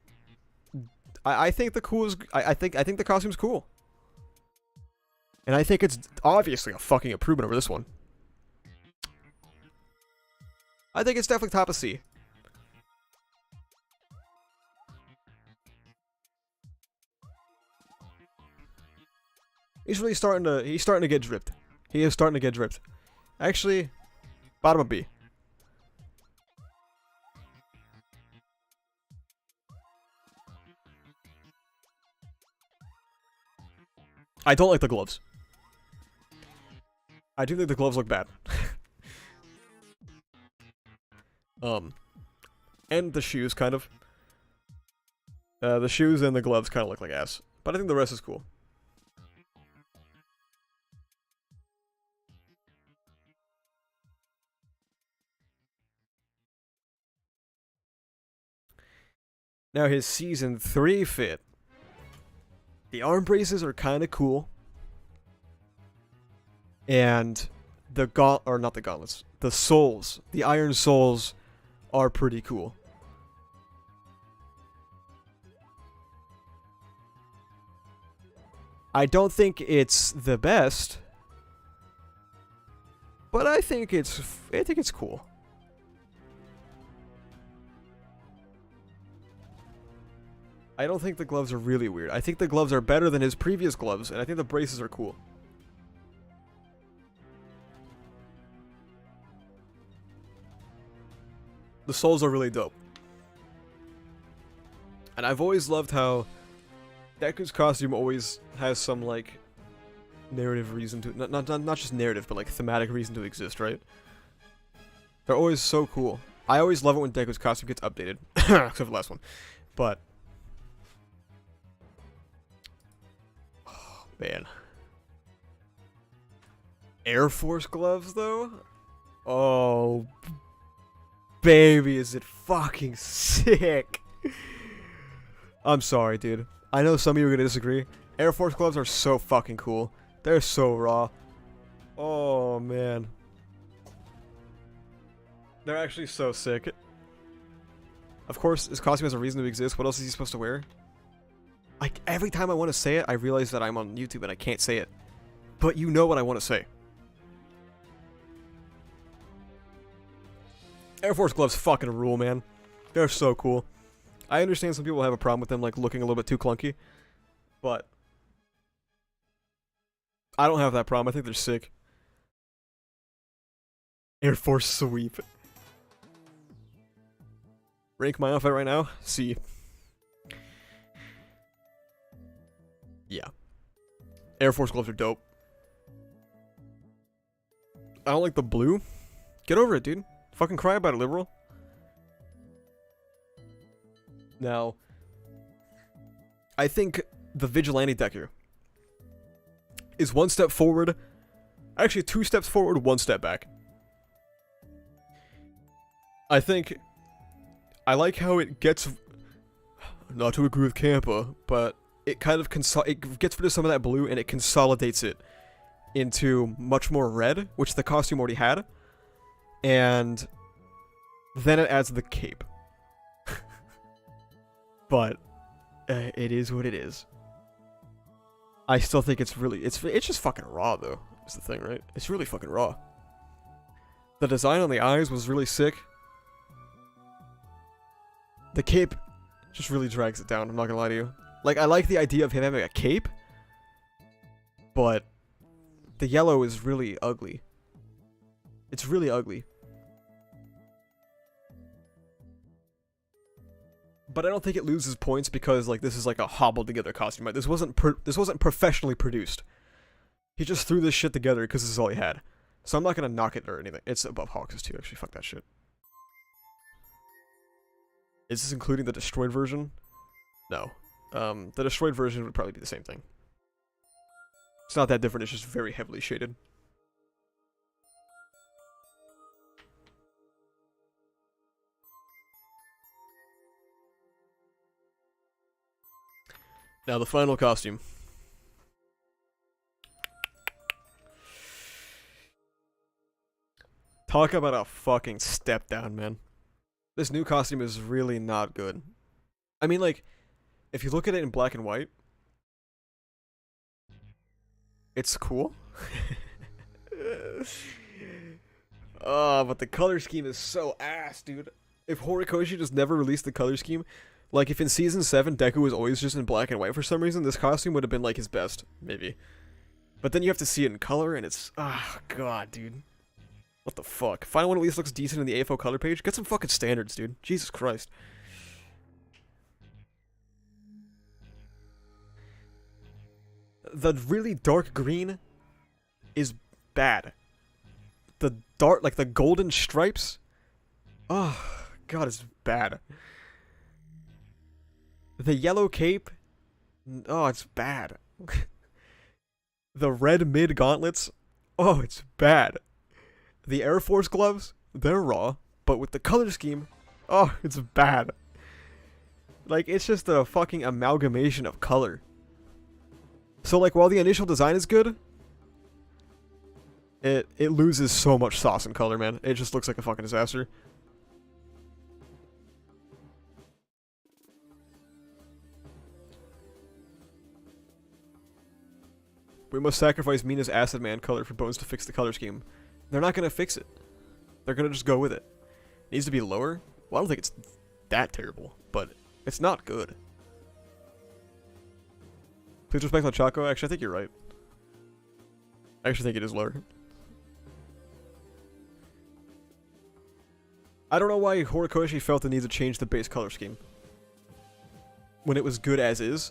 I think the costume's cool. And I think it's obviously a fucking improvement over this one. I think it's definitely top of C. He's starting to get dripped. He is starting to get dripped. Actually, bottom of B. I don't like the gloves. I do think the gloves look bad. And the shoes, kind of. The shoes and the gloves kind of look like ass. But I think the rest is cool. Now his Season 3 fit. The arm braces are kind of cool. And the not the gauntlets. The soles. The iron soles are pretty cool. I don't think it's the best, but I think it's cool. I don't think the gloves are really weird. I think the gloves are better than his previous gloves, and I think the braces are cool. The soles are really dope. And I've always loved how Deku's costume always has some, like, narrative reason to... Not just narrative, but, like, thematic reason to exist, right? They're always so cool. I always love it when Deku's costume gets updated. Except for the last one. But... oh, man. Air Force gloves, though? Oh... baby, is it fucking sick. I'm sorry, dude. I know some of you are gonna disagree. Air Force gloves are so fucking cool. They're so raw. Oh, man. They're actually so sick. Of course, his costume has a reason to exist. What else is he supposed to wear? Like, every time I want to say it, I realize that I'm on YouTube and I can't say it. But you know what I want to say. Air Force gloves fucking rule, man. They're so cool. I understand some people have a problem with them, like, looking a little bit too clunky. But I don't have that problem. I think they're sick. Air Force sweep. Rank my outfit right now? C. Yeah. Air Force gloves are dope. I don't like the blue. Get over it, dude. Fucking cry about it, liberal. Now, I think the Vigilante Decker is one step forward. Actually, 2 steps forward, 1 step back. I think I like how it gets, not to agree with Campa, but it kind of it gets rid of some of that blue and it consolidates it into much more red, which the costume already had. And then it adds the cape. But it is what it is. I still think it's really, it's just fucking raw though, is the thing, right? It's really fucking raw. The design on the eyes was really sick. The cape just really drags it down, I'm not gonna lie to you. Like, I like the idea of him having a cape, but the yellow is really ugly. It's really ugly. But I don't think it loses points because, like, this is like a hobbled together costume, right? This wasn't professionally produced. He just threw this shit together because this is all he had. So I'm not gonna knock it or anything. It's above Hawks' too, actually. Fuck that shit. Is this including the destroyed version? No. The destroyed version would probably be the same thing. It's not that different, it's just very heavily shaded. Now the final costume. Talk about a fucking step down, man. This new costume is really not good. I mean, like, if you look at it in black and white, it's cool. But the color scheme is so ass, dude. If Horikoshi just never released the color scheme, like if in Season 7 Deku was always just in black and white for some reason, this costume would have been like his best, maybe. But then you have to see it in color and it's, god, dude. What the fuck? Final one at least looks decent in the AFO color page. Get some fucking standards, dude. Jesus Christ. The really dark green is bad. The dark, like the golden stripes, oh god, it's bad. The yellow cape, oh, it's bad. The red mid gauntlets, oh, it's bad. The Air Force gloves, they're raw, but with the color scheme, oh, it's bad. Like, it's just a fucking amalgamation of color. So, like, while the initial design is good, it loses so much sauce and color, man. It just looks like a fucking disaster. We must sacrifice Mina's Acid Man color for Bones to fix the color scheme. They're not gonna fix it. They're gonna just go with it. It needs to be lower? Well, I don't think it's that terrible, but it's not good. Please respect LeChaco. Actually, I think you're right. I actually think it is lower. I don't know why Horikoshi felt the need to change the base color scheme when it was good as is.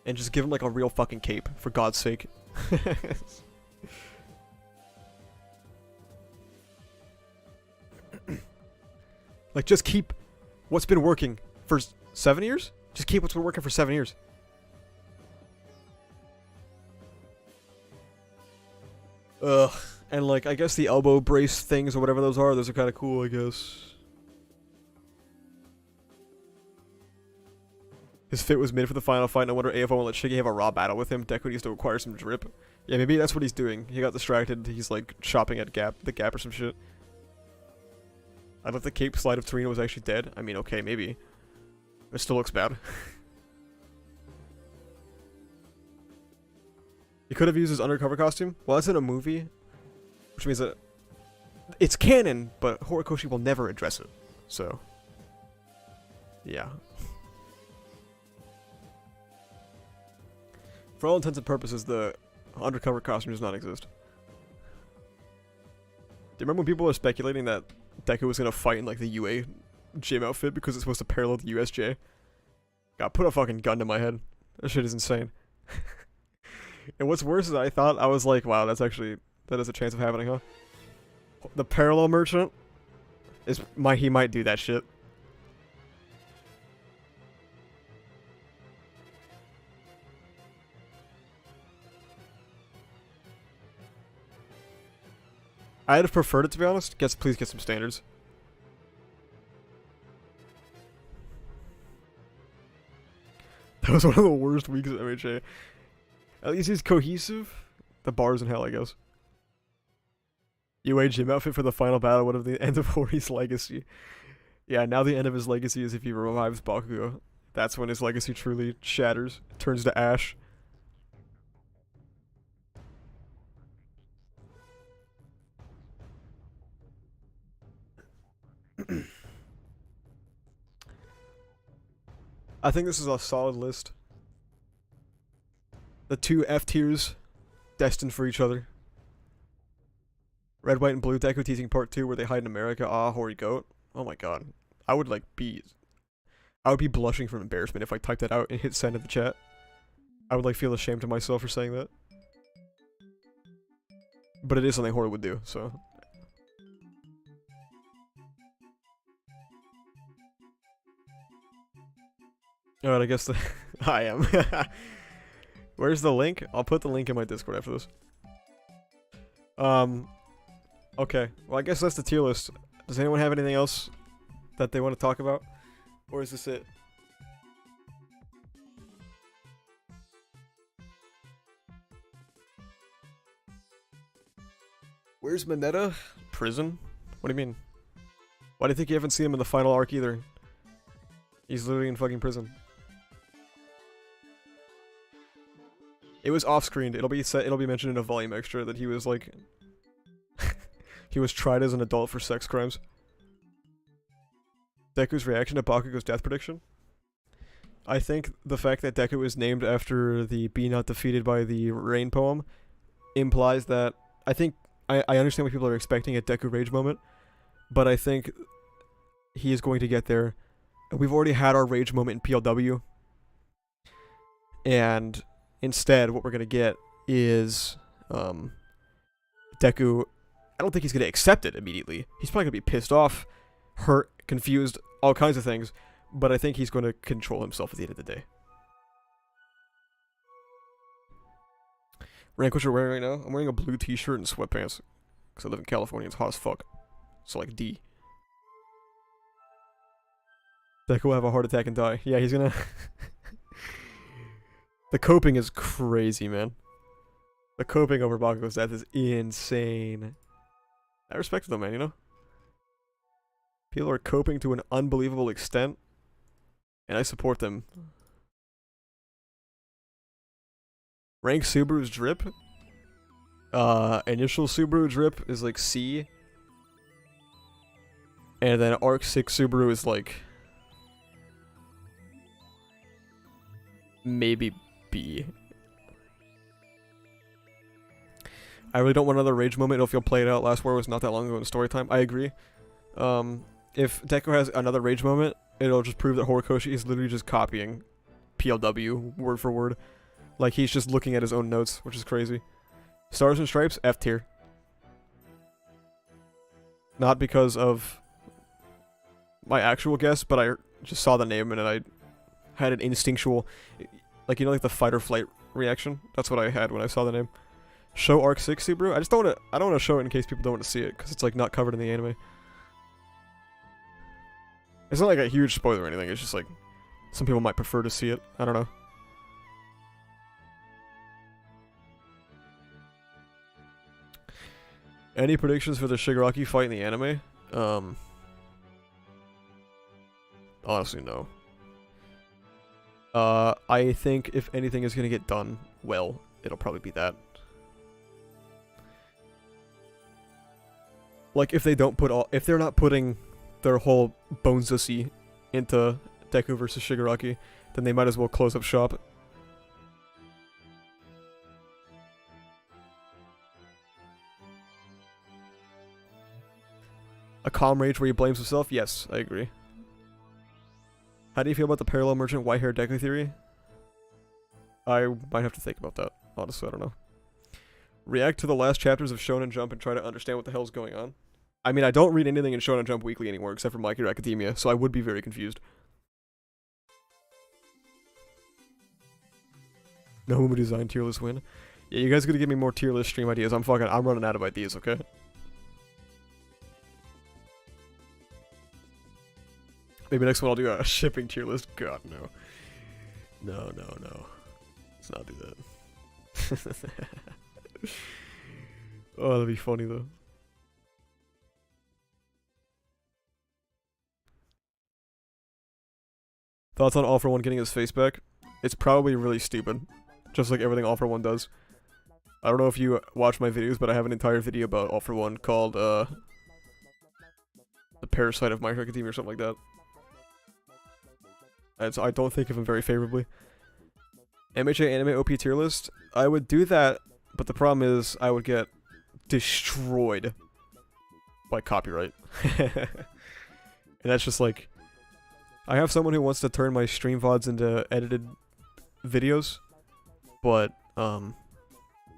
And just give him like a real fucking cape, for God's sake. Like, just keep what's been working for 7 years? Just keep what's been working for 7 years. Ugh. And, like, I guess the elbow brace things or whatever those are kind of cool, I guess. His fit was mid for the final fight. No wonder AFO won't let Shiggy have a raw battle with him. Deku needs to acquire some drip. Yeah, maybe that's what he's doing. He got distracted. He's, like, shopping at the Gap or some shit. I thought the cape slide of Torino was actually dead. I mean, okay, maybe. It still looks bad. He could have used his undercover costume. Well, that's in a movie. Which means that it's canon, but Horikoshi will never address it. So, yeah. For all intents and purposes, the undercover costume does not exist. Do you remember when people were speculating that Deku was going to fight in, like, the UA gym outfit because it's supposed to parallel the USJ? God, put a fucking gun to my head. That shit is insane. And what's worse is I was like, wow, that is a chance of happening, huh? The parallel merchant he might do that shit. I'd have preferred it, to be honest. Please get some standards. That was one of the worst weeks of MHA. At least he's cohesive. The bar's in hell, I guess. UA gym outfit for the final battle. What of the end of Hori's legacy? Yeah, now the end of his legacy is if he revives Bakugo. That's when his legacy truly shatters. Turns to ash. I think this is a solid list. The two F tiers destined for each other. Red, White, and Blue Deku teasing part 2 where they hide in America. Ah, Hori goat. Oh my god. I would be blushing from embarrassment if I typed that out and hit send in the chat. I would feel ashamed of myself for saying that. But it is something Hori would do, so. Alright, I guess I am. Where's the link? I'll put the link in my Discord after this. Okay. Well, I guess that's the tier list. Does anyone have anything else that they want to talk about? Or is this it? Where's Mineta? Prison? What do you mean? Why do you think you haven't seen him in the final arc either? He's literally in fucking prison. It was off-screened. It'll be mentioned in a volume extra that he was he was tried as an adult for sex crimes. Deku's reaction to Bakugo's death prediction. I think the fact that Deku is named after the "Be Not Defeated by the Rain" poem implies that I understand what people are expecting at Deku Rage moment, but I think he is going to get there. We've already had our Rage moment in PLW, and instead, what we're going to get is Deku. I don't think he's going to accept it immediately. He's probably going to be pissed off, hurt, confused, all kinds of things, but I think he's going to control himself at the end of the day. Rank, what you're wearing right now? I'm wearing a blue t-shirt and sweatpants, because I live in California. It's hot as fuck. So, D. Deku will have a heart attack and die. Yeah, he's gonna... The coping is crazy, man. The coping over Bakugo's death is insane. I respect them, man, you know? People are coping to an unbelievable extent, and I support them. Rank Subaru's drip? Initial Subaru drip is C. And then Arc 6 Subaru is maybe B. I really don't want another rage moment. It'll feel played out. Last War was not that long ago in story time. I agree. If Deku has another rage moment, it'll just prove that Horikoshi is literally just copying PLW word for word. He's just looking at his own notes, which is crazy. Stars and Stripes, F tier. Not because of my actual guess, but I just saw the name and I had an instinctual, the fight or flight reaction. That's what I had when I saw the name. Show Arc 6 Subaru? I don't wanna show it in case people don't want to see it, because it's like not covered in the anime. It's not like a huge spoiler or anything, it's just like some people might prefer to see it. I don't know. Any predictions for the Shigaraki fight in the anime? Honestly, no. I think if anything is gonna get done well, it'll probably be that. Like, if they're not putting their whole Bonesussy into Deku versus Shigaraki, then they might as well close up shop. A calm rage where he blames himself? Yes, I agree. How do you feel about the parallel merchant white hair Deku theory? I might have to think about that. Honestly, I don't know. React to the last chapters of Shonen Jump and try to understand what the hell's going on. I mean, I don't read anything in Shonen Jump Weekly anymore except for My Hero Academia, so I would be very confused. No Mumu design tier list win. Yeah, you guys gotta give me more tier list stream ideas. I'm running out of ideas, okay? Maybe next one I'll do a shipping tier list. God, no. No. Let's not do that. Oh, that'd be funny, though. Thoughts on All For One getting his face back? It's probably really stupid. Just like everything All For One does. I don't know if you watch my videos, but I have an entire video about All For One called, The Parasite of My Hero Academia or something like that. And so I don't think of him very favorably. MHA anime OP tier list? I would do that, but the problem is I would get destroyed by copyright. And that's just like... I have someone who wants to turn my stream VODs into edited videos, but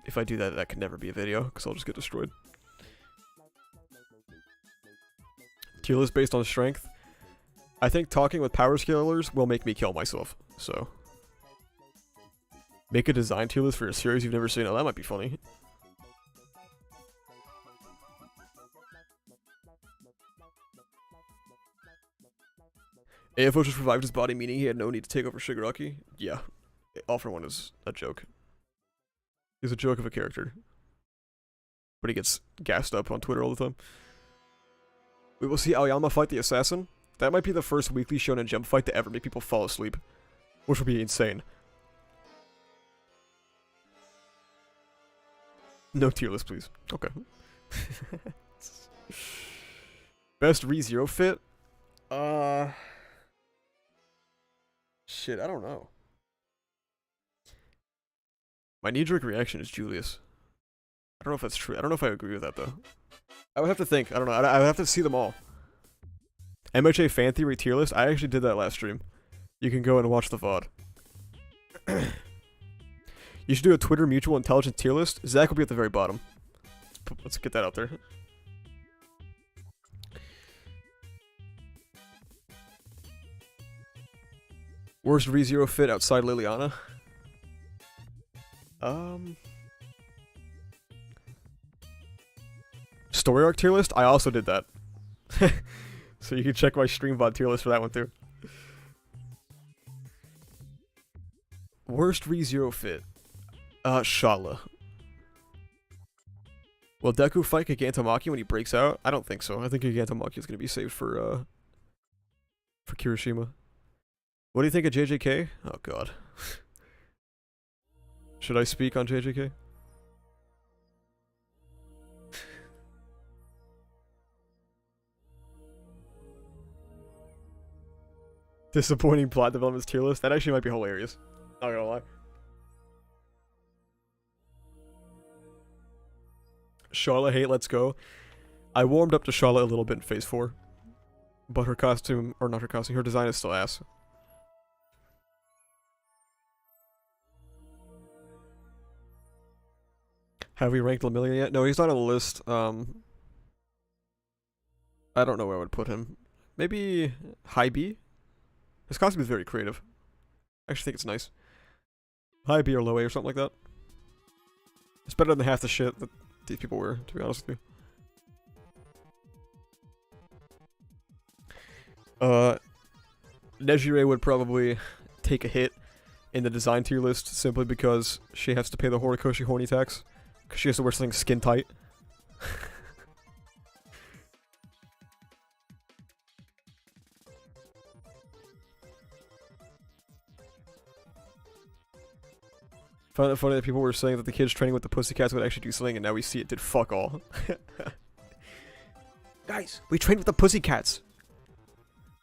if I do that, that can never be a video, because I'll just get destroyed. Tier list based on strength? I think talking with power scalers will make me kill myself, so... Make a design tier list for a series you've never seen. Oh, that might be funny. AFO just revived his body, meaning he had no need to take over Shigaraki? Yeah. All For One is a joke. He's a joke of a character. But he gets gassed up on Twitter all the time. We will see Aoyama fight the assassin. That might be the first weekly Shonen Jump fight to ever make people fall asleep. Which would be insane. No tier list, please. Okay. Best ReZero fit? Shit, I don't know. My knee-jerk reaction is Julius. I don't know if that's true. I don't know if I agree with that, though. I would have to think. I don't know. I would have to see them all. MHA fan theory tier list? I actually did that last stream. You can go and watch the VOD. You should do a Twitter mutual intelligence tier list. Zach will be at the very bottom. Let's get that out there. Worst ReZero fit outside Liliana? Story arc tier list? I also did that. So you can check my stream VOD tier list for that one too. Worst ReZero fit? Shala. Will Deku fight Gigantomachia when he breaks out? I don't think so. I think Gigantomachia is going to be saved for Kirishima. What do you think of JJK? Oh god. Should I speak on JJK? Disappointing plot developments tier list? That actually might be hilarious. Not gonna lie. Shala hate, let's go. I warmed up to Shala a little bit in phase 4. But her costume, or not her costume, her design is still ass. Have we ranked Lemillion yet? No, he's not on the list. I don't know where I would put him. Maybe high B? His costume is very creative. I actually think it's nice. High B or low A or something like that. It's better than half the shit that these people were, to be honest with you. Nejire would probably take a hit in the design tier list simply because she has to pay the Horikoshi horny tax. Because she has to wear something skin tight. Found it funny that people were saying that the kids training with the Pussycats would actually do something, and now we see it did fuck all. Guys, we trained with the Pussycats!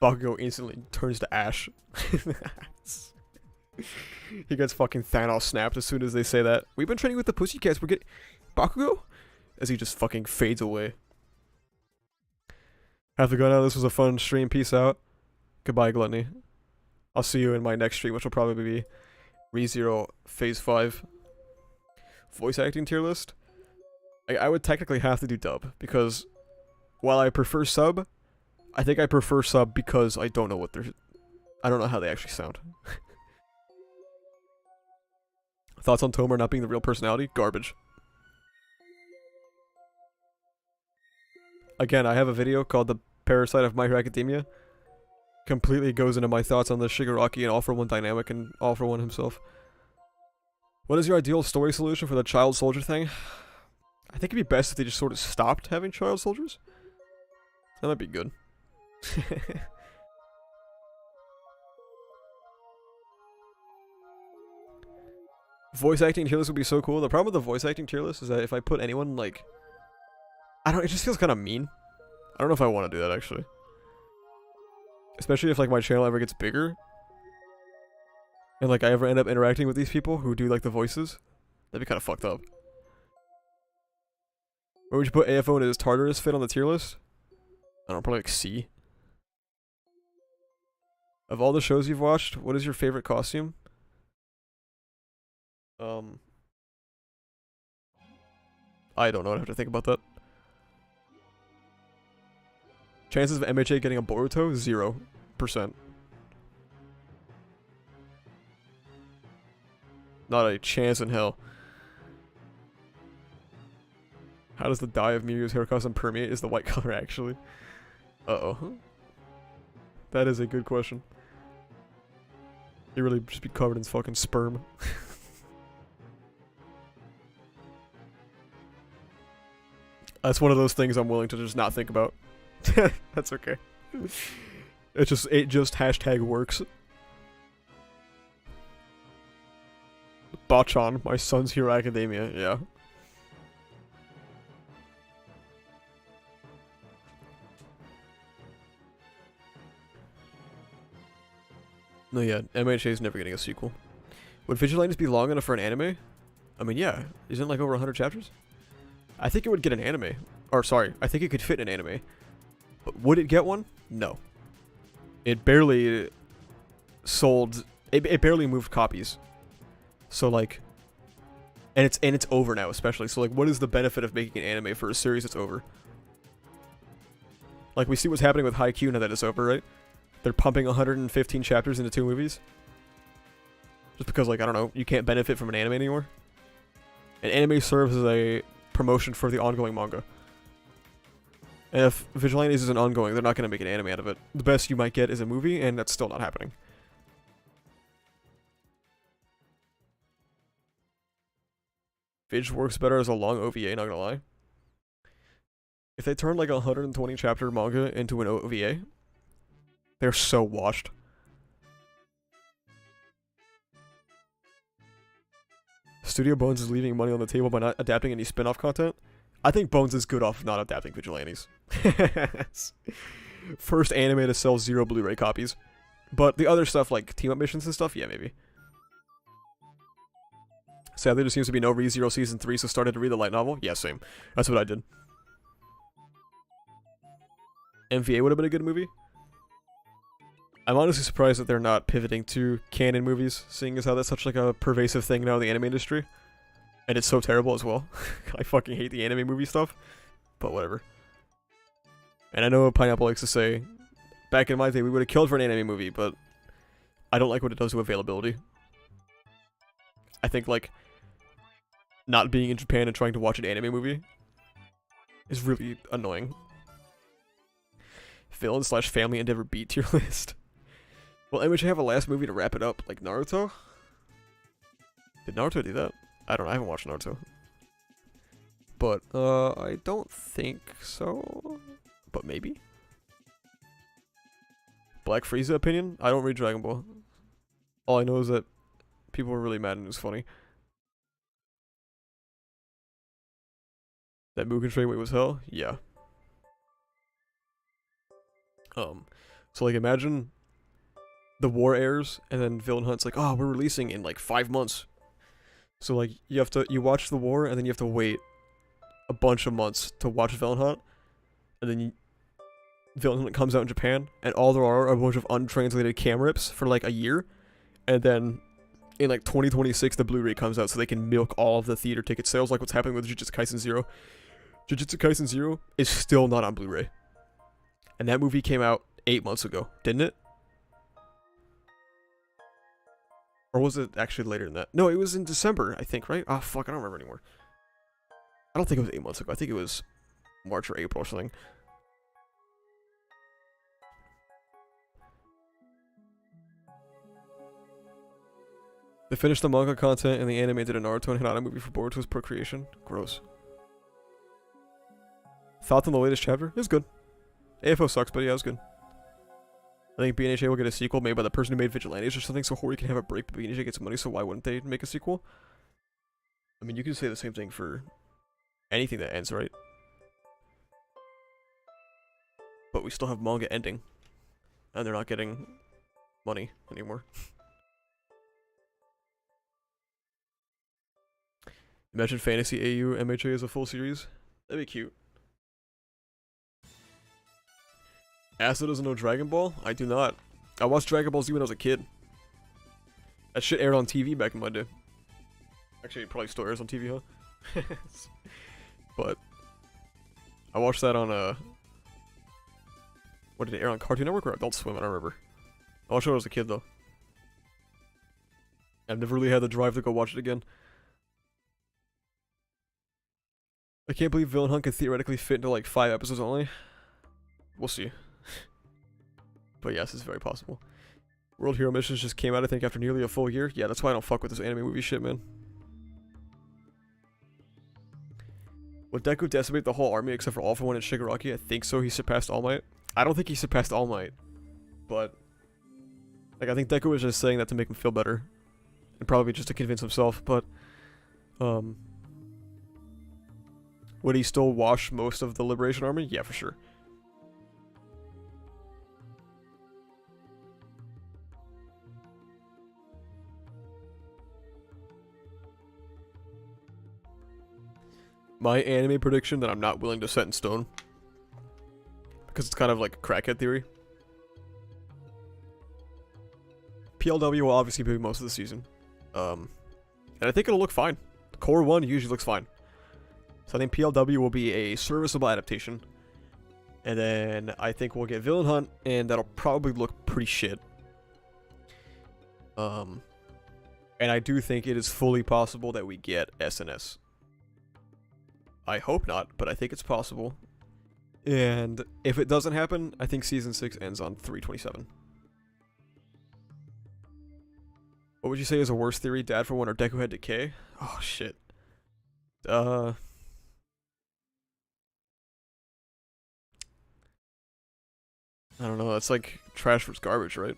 Bakugo instantly turns to ash. He gets fucking Thanos snapped as soon as they say that. We've been training with the Pussycats, we're getting... Bakugo? As he just fucking fades away. Have to go now, this was a fun stream, peace out. Goodbye, Gluttony. I'll see you in my next stream, which will probably be ReZero Phase 5. Voice acting tier list? I would technically have to do dub, because while I prefer sub, I think I prefer sub because I don't know what they're... I don't know how they actually sound. Thoughts on Tomer not being the real personality? Garbage. Again, I have a video called The Parasite of My Hero Academia. Completely goes into my thoughts on the Shigaraki and All For One dynamic and All For One himself. What is your ideal story solution for the child soldier thing? I think it'd be best if they just sort of stopped having child soldiers. That might be good. Voice acting tier list would be so cool. The problem with the voice acting tier list is that if I put anyone, like... it just feels kind of mean. I don't know if I want to do that, actually. Especially if, like, my channel ever gets bigger. And, like, I ever end up interacting with these people who do, like, the voices. That'd be kind of fucked up. Where would you put AFO and his Tartarus fit on the tier list? I don't know, probably, like, C. Of all the shows you've watched, what is your favorite costume? I don't know. I'd have to think about that. Chances of MHA getting a Boruto? 0%. Not a chance in hell. How does the dye of Miryu's hair costume permeate? Is the white color actually? Uh-oh. That is a good question. You really just be covered in fucking sperm. That's one of those things I'm willing to just not think about. That's okay. It just hashtag works. Bachan, my son's Hero Academia, yeah. No, yeah, MHA is never getting a sequel. Would Vigilantes be long enough for an anime? I mean, yeah. Isn't it like over 100 chapters? I think it would get an anime. Or, sorry, I think it could fit in an anime. But would it get one? No. It barely sold... It barely moved copies. So, like... And it's over now, especially. So, like, what is the benefit of making an anime for a series that's over? Like, we see what's happening with Haikyuu now that it's over, right? They're pumping 115 chapters into 2 movies. Just because, like, I don't know, you can't benefit from an anime anymore. An anime serves as a promotion for the ongoing manga. And if Vigilantes isn't ongoing, they're not going to make an anime out of it. The best you might get is a movie, and that's still not happening. Vig works better as a long OVA, not gonna lie. If they turn like a 120 chapter manga into an OVA, they're so washed. Studio Bones is leaving money on the table by not adapting any spin-off content. I think Bones is good off not adapting Vigilantes. First anime to sell 0 Blu-ray copies. But the other stuff, like team-up missions and stuff, yeah, maybe. Sadly, there seems to be no ReZero Season 3, so started to read the light novel. Yeah, same. That's what I did. MVA would have been a good movie. I'm honestly surprised that they're not pivoting to canon movies, seeing as how that's such like a pervasive thing now in the anime industry. And it's so terrible as well. I fucking hate the anime movie stuff. But whatever. And I know Pineapple likes to say, back in my day we would have killed for an anime movie, but I don't like what it does to availability. I think like, not being in Japan and trying to watch an anime movie is really annoying. Villain slash family endeavor B tier list. Will MHA have a last movie to wrap it up, like Naruto? Did Naruto do that? I don't know, I haven't watched Naruto. But, I don't think so. But maybe? Black Frieza opinion? I don't read Dragon Ball. All I know is that people were really mad and it was funny. That Mugen Train way was hell? Yeah. So like imagine the war airs and then Villain Hunt's like, oh, we're releasing in like 5 months. So like you watch the war and then you have to wait a bunch of months to watch Villain Hunt. And then Villain Hunt comes out in Japan and all there are a bunch of untranslated cam rips for like a year. And then in like 2026 the Blu-ray comes out so they can milk all of the theater ticket sales like what's happening with Jujutsu Kaisen 0. Jujutsu Kaisen 0 is still not on Blu-ray. And that movie came out 8 months ago, didn't it? Or was it actually later than that? No, it was in December, I think, right? Oh, fuck, I don't remember anymore. I don't think it was 8 months ago. I think it was March or April or something. They finished the manga content and the anime did a Naruto and Hinata movie for Boruto's procreation. Gross. Thoughts on the latest chapter? It was good. AFO sucks, but yeah, it was good. I think MHA will get a sequel made by the person who made Vigilantes or something, so Hori can have a break, but MHA gets money, so why wouldn't they make a sequel? I mean, you can say the same thing for anything that ends, right? But we still have manga ending, and they're not getting money anymore. Imagine Fantasy AU MHA as a full series. That'd be cute. Asa doesn't know Dragon Ball? I do not. I watched Dragon Ball Z when I was a kid. That shit aired on TV back in my day. Actually, it probably still airs on TV, huh? But I watched that on what did it air on, Cartoon Network or Adult Swim? I don't remember. I watched it when I was a kid though. I've never really had the drive to go watch it again. I can't believe Villain Hunt could theoretically fit into like 5 episodes only. We'll see. But yes, it's very possible. World Hero Missions just came out, I think, after nearly a full year. Yeah, that's why I don't fuck with this anime movie shit, man. Would Deku decimate the whole army except for All For One and Shigaraki? I think so. He surpassed All Might. I don't think he surpassed All Might. But like, I think Deku was just saying that to make him feel better. And probably just to convince himself, but would he still wash most of the Liberation Army? Yeah, for sure. My anime prediction that I'm not willing to set in stone, because it's kind of like a crackhead theory. PLW will obviously be most of the season. And I think it'll look fine. Core 1 usually looks fine. So I think PLW will be a serviceable adaptation. And then I think we'll get Villain Hunt, and that'll probably look pretty shit. And I do think it is fully possible that we get SNS. I hope not, but I think it's possible. And if it doesn't happen, I think Season 6 ends on 3/27. What would you say is a worse theory, Dad for One or Deku Head Decay? Oh, shit. I don't know, that's like trash versus garbage, right?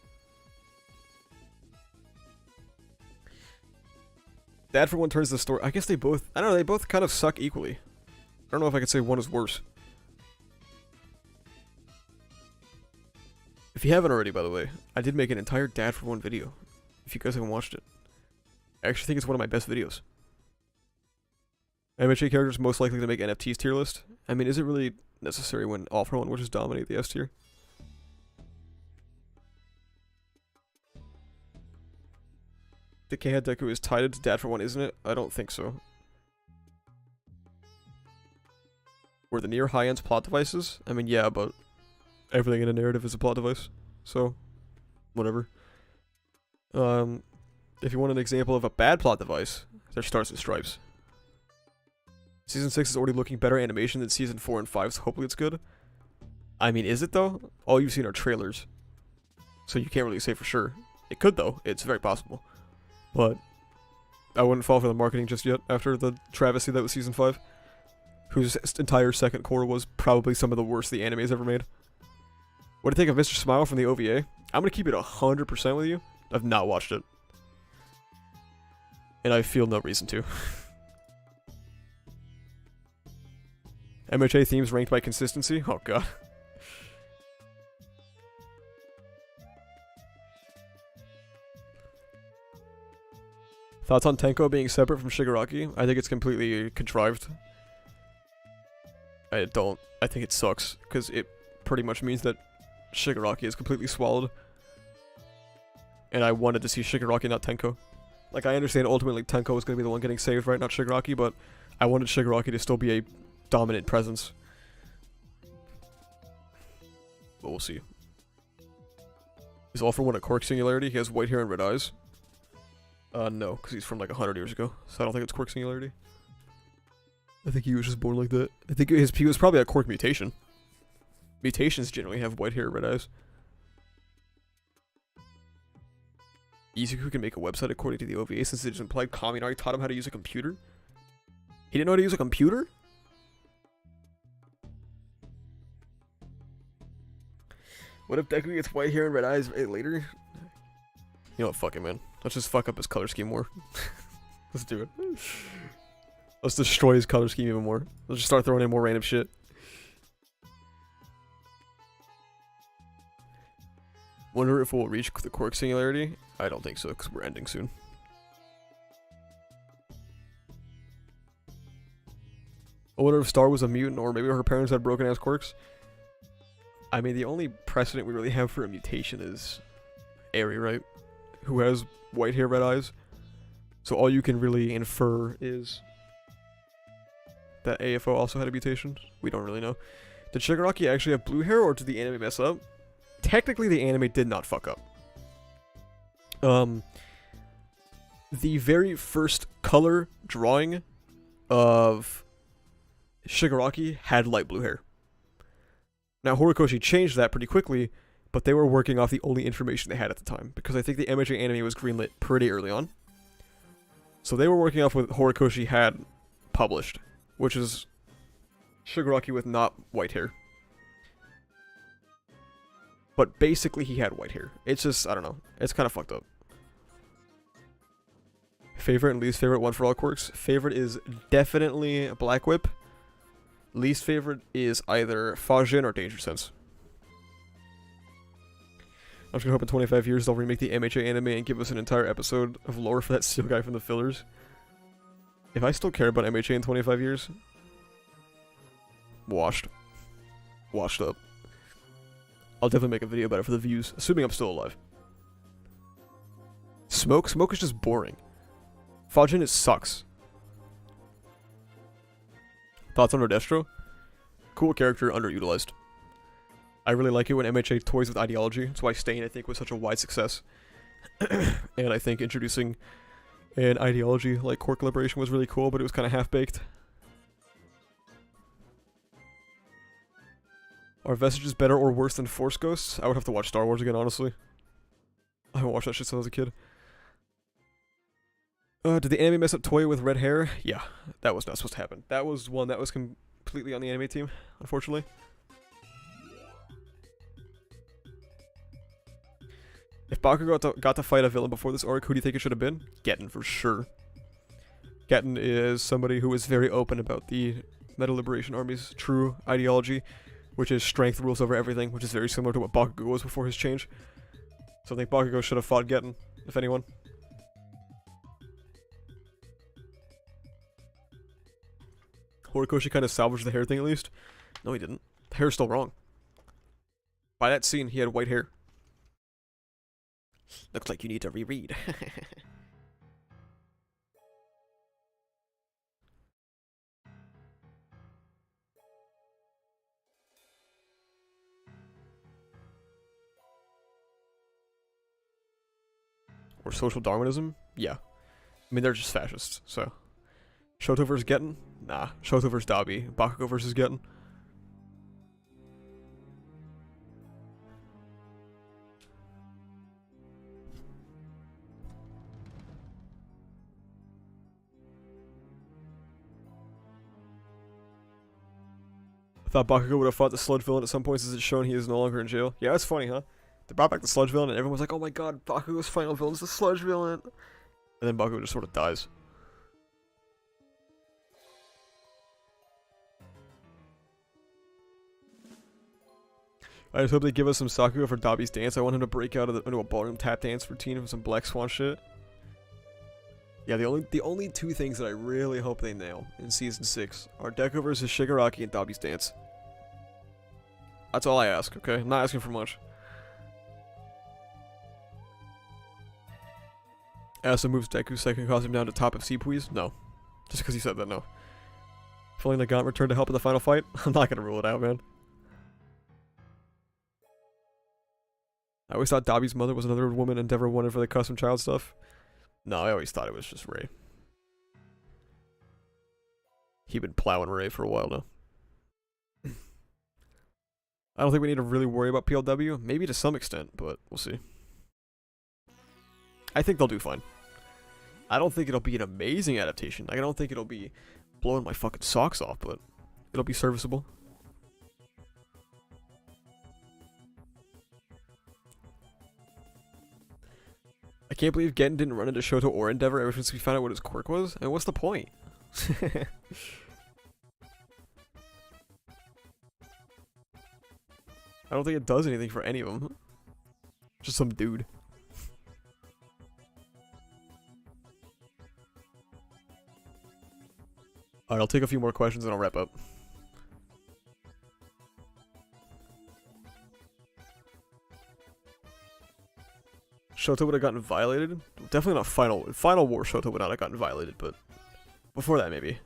Dad for One turns the story. I guess they both, I don't know, they both kind of suck equally. I don't know if I could say one is worse. If you haven't already, by the way, I did make an entire Dad for One video. If you guys haven't watched it. I actually think it's one of my best videos. MHA characters most likely to make NFTs tier list. I mean, is it really necessary when All For One would just dominate the S tier? Decay Head Deku is tied to Dad for One, isn't it? I don't think so. Were the near high ends plot devices? I mean, yeah, but everything in a narrative is a plot device. So, whatever. If you want an example of a bad plot device, there's Stars and Stripes. Season 6 is already looking better animation than Season 4 and 5, so hopefully it's good. I mean, is it though? All you've seen are trailers. So you can't really say for sure. It could though, it's very possible. But I wouldn't fall for the marketing just yet after the travesty that was Season 5. Whose entire second core was probably some of the worst the anime's ever made. What do you think of Mr. Smile from the OVA? I'm gonna keep it 100% with you. I've not watched it. And I feel no reason to. MHA themes ranked by consistency? Oh god. Thoughts on Tenko being separate from Shigaraki? I think it's completely contrived. I think it sucks, because it pretty much means that Shigaraki is completely swallowed. And I wanted to see Shigaraki, not Tenko. Like, I understand ultimately Tenko is going to be the one getting saved, right? Not Shigaraki, but I wanted Shigaraki to still be a dominant presence. But we'll see. Is All For One a quirk singularity? He has white hair and red eyes. No, because he's from like 100 years ago, so I don't think it's quirk singularity. I think he was just born like that. I think he was probably a quirk mutation. Mutations generally have white hair and red eyes. Izuku can make a website according to the OVA since it implied Kaminari taught him how to use a computer? He didn't know how to use a computer? What if Deku gets white hair and red eyes later? You know what, fuck it, man. Let's just fuck up his color scheme more. Let's do it. Let's destroy his color scheme even more. Let's just start throwing in more random shit. Wonder if we'll reach the quirk singularity? I don't think so, because we're ending soon. I wonder if Star was a mutant, or maybe her parents had broken-ass quirks. I mean, the only precedent we really have for a mutation is Eri, right? Who has white hair, red eyes. So all you can really infer is that AFO also had a mutation. We don't really know. Did Shigaraki actually have blue hair, or did the anime mess up? Technically, the anime did not fuck up. The very first color drawing of Shigaraki had light blue hair. Now, Horikoshi changed that pretty quickly, but they were working off the only information they had at the time, because I think the MHA anime was greenlit pretty early on. So they were working off what Horikoshi had published, which is Shigaraki with not white hair. But basically he had white hair. It's just, I don't know, it's kind of fucked up. Favorite and least favorite one for all quirks? Favorite is definitely Black Whip. Least favorite is either Fajin or Danger Sense. I'm just gonna hope in 25 years they'll remake the MHA anime and give us an entire episode of lore for that steel guy from the fillers. If I still care about MHA in 25 years... Washed. Washed up. I'll definitely make a video about it for the views, assuming I'm still alive. Smoke? Smoke is just boring. Fajin, it sucks. Thoughts on Rodestro? Cool character, underutilized. I really like it when MHA toys with ideology. That's why Stain, I think, was such a wide success. And I think introducing an ideology like Quirk Liberation was really cool, but it was kind of half-baked. Are Vestiges better or worse than Force Ghosts? I would have to watch Star Wars again, honestly. I haven't watched that shit since I was a kid. Did the anime mess up Toya with red hair? Yeah, that was not supposed to happen. That was one that was completely on the anime team, unfortunately. If Bakugo got to fight a villain before this arc, who do you think it should have been? Getten, for sure. Getten is somebody who is very open about the Meta Liberation Army's true ideology, which is strength rules over everything, which is very similar to what Bakugo was before his change. So I think Bakugo should have fought Getten, if anyone. Horikoshi kind of salvaged the hair thing at least. No, he didn't. The hair's still wrong. By that scene, he had white hair. Looks like you need to reread. Or social Darwinism? Yeah. I mean, they're just fascists, so... Shoto versus Getten? Nah. Shoto versus Dabi. Bakugo versus Getten. I thought Bakugo would have fought the sludge villain at some point since it's shown he is no longer in jail. Yeah, that's funny, huh? They brought back the sludge villain and everyone was like, oh my god, Bakugo's final villain is the sludge villain. And then Bakugo just sort of dies. I just hope they give us some Sakuga for Dabi's dance. I want him to break out into a ballroom tap dance routine with some Black Swan shit. Yeah, the only two things that I really hope they nail in Season 6 are Deku versus Shigaraki and Dabi's dance. That's all I ask, okay? I'm not asking for much. Asa moves Deku's second costume down to top of Seapui's? No. Just because he said that, no. Feeling the Gaunt returned to help in the final fight? I'm not gonna rule it out, man. I always thought Dabi's mother was another woman Endeavor wanted for the custom child stuff. No, I always thought it was just Ray. He'd been plowing Ray for a while now. I don't think we need to really worry about PLW. Maybe to some extent, but we'll see. I think they'll do fine. I don't think it'll be an amazing adaptation. I don't think it'll be blowing my fucking socks off, but it'll be serviceable. I can't believe Getten didn't run into Shoto or Endeavor ever since we found out what his quirk was. And what's the point? I don't think it does anything for any of them. Just some dude. Alright, I'll take a few more questions and I'll wrap up. Shoto would have gotten violated? Definitely not Final War Shoto would not have gotten violated, but before that maybe.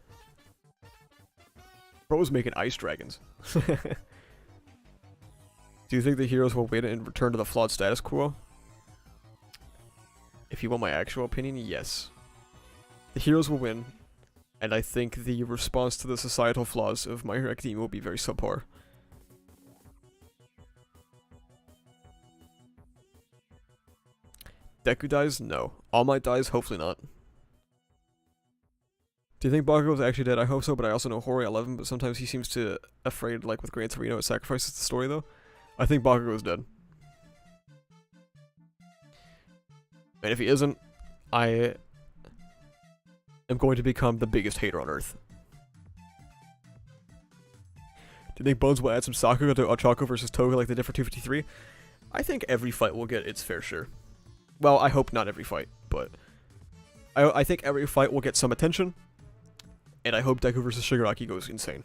Bro was making ice dragons. Do you think the heroes will win and return to the flawed status quo? If you want my actual opinion, yes. The heroes will win, and I think the response to the societal flaws of My Hero Academia will be very subpar. Deku dies? No. All Might dies? Hopefully not. Do you think Bakugo's actually dead? I hope so, but I also know Hori I love him, but sometimes he seems to afraid, like with Gran Torino, it sacrifices the story though. I think Bakugo's dead. And if he isn't, I am going to become the biggest hater on Earth. Do you think Bones will add some Sakuga to Ochako versus Toga like they did for 253? I think every fight will get its fair share. Well, I hope not every fight, but I think every fight will get some attention, and I hope Deku versus Shigaraki goes insane.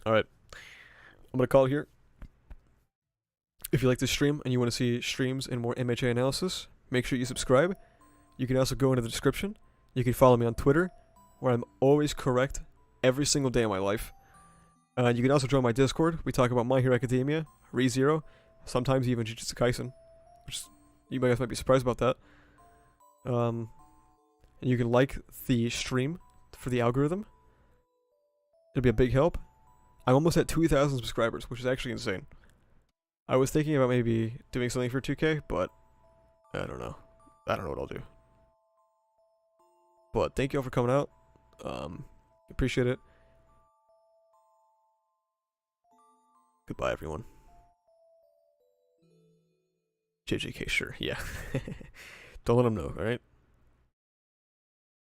Alright, I'm gonna call it here. If you like this stream and you want to see streams and more MHA analysis, make sure you subscribe. You can also go into the description. You can follow me on Twitter, where I'm always correct every single day of my life. You can also join my Discord. We talk about My Hero Academia, ReZero, sometimes even Jujutsu Kaisen, which you guys might be surprised about that. And you can like the stream for the algorithm. It'll be a big help. I'm almost at 2,000 subscribers, which is actually insane. I was thinking about maybe doing something for 2K, but I don't know. I don't know what I'll do. But thank you all for coming out. Appreciate it. Goodbye, everyone. JJK, sure, yeah. Don't let them know, alright?